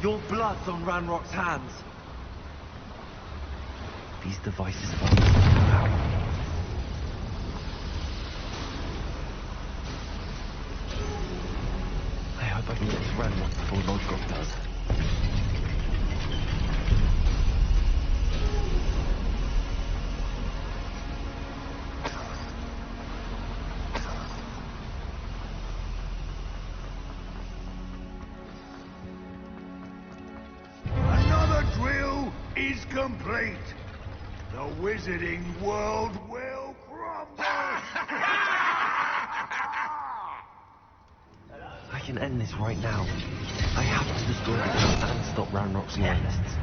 Your blood's on Ranrock's hands. These devices are power. I hope I can get to Ranrock before Lodgok does. Another drill is complete. The wizarding world will crumble. I can end this right now. I have to destroy the curse and stop Ranrock's loyalists.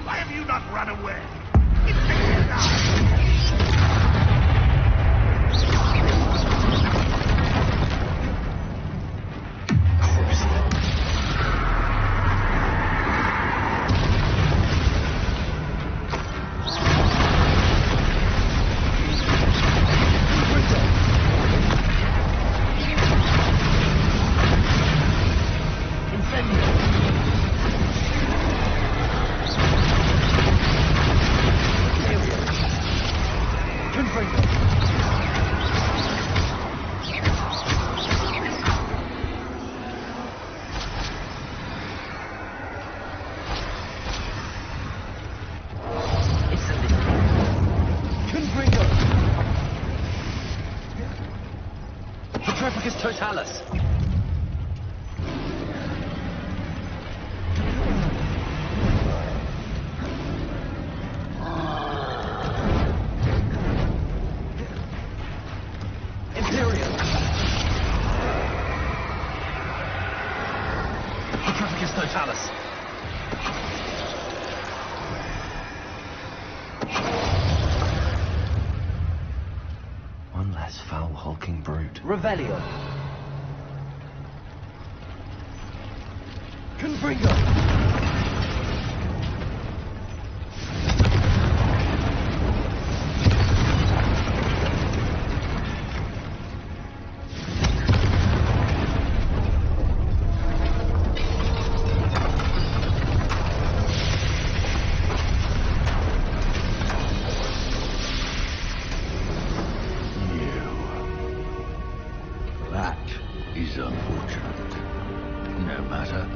Why have you not run away? Totalis. Imperium. Petrificus Totalis. One less foul hulking brute. Revelio. Confringo! That is unfortunate. No matter.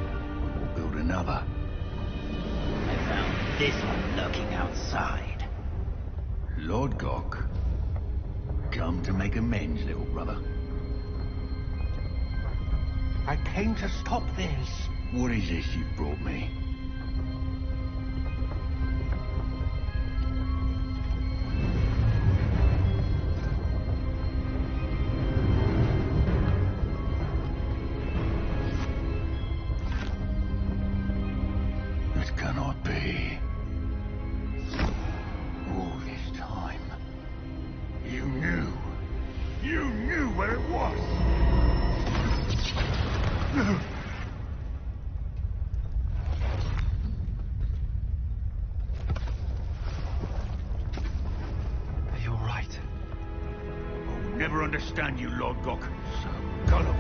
Build another. I found this one lurking outside. Lord Gok, come to make amends, little brother. I came to stop this. What is this you've brought me? It cannot be. All this time, you knew where it was. never understand you, Lord Gok. So gullible.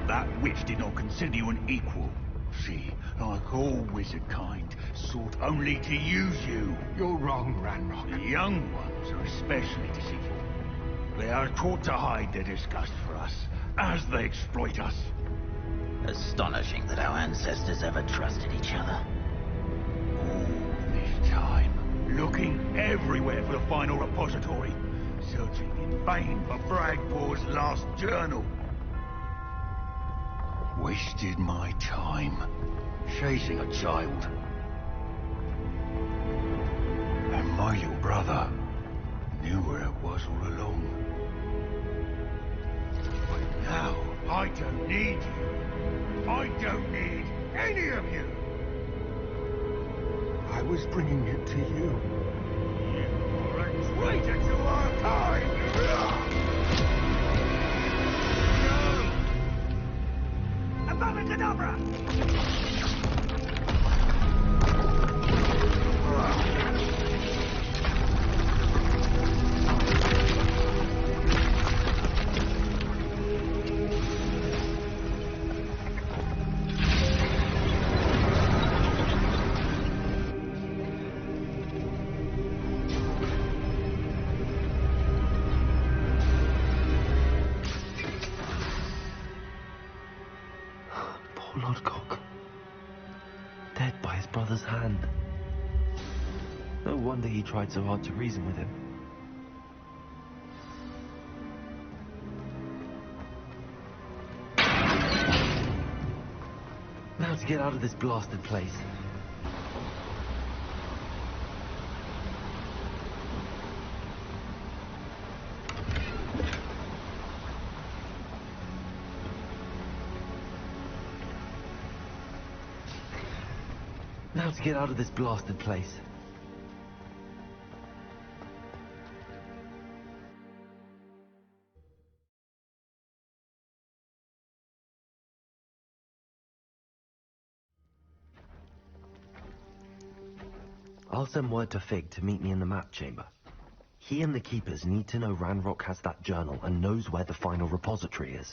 That witch did not consider you an equal. She, like all wizard kind, sought only to use you. You're wrong, Ranrock. The young ones are especially deceitful. They are taught to hide their disgust for us, as they exploit us. Astonishing that our ancestors ever trusted each other. All this time, looking everywhere for the final repository, searching in vain for Bragpor's last journal. Wasted my time, chasing a child. And my little brother knew where it was all along. But now, I don't need you. I don't need any of you. I was bringing it to you. You are a traitor to our kind! Abracadabra! Lord Gok. Dead by his brother's hand. No wonder he tried so hard to reason with him. Now to get out of this blasted place. Now to get out of this blasted place. I'll send word to Fig to meet me in the map chamber. He and the Keepers need to know Ranrock has that journal and knows where the final repository is.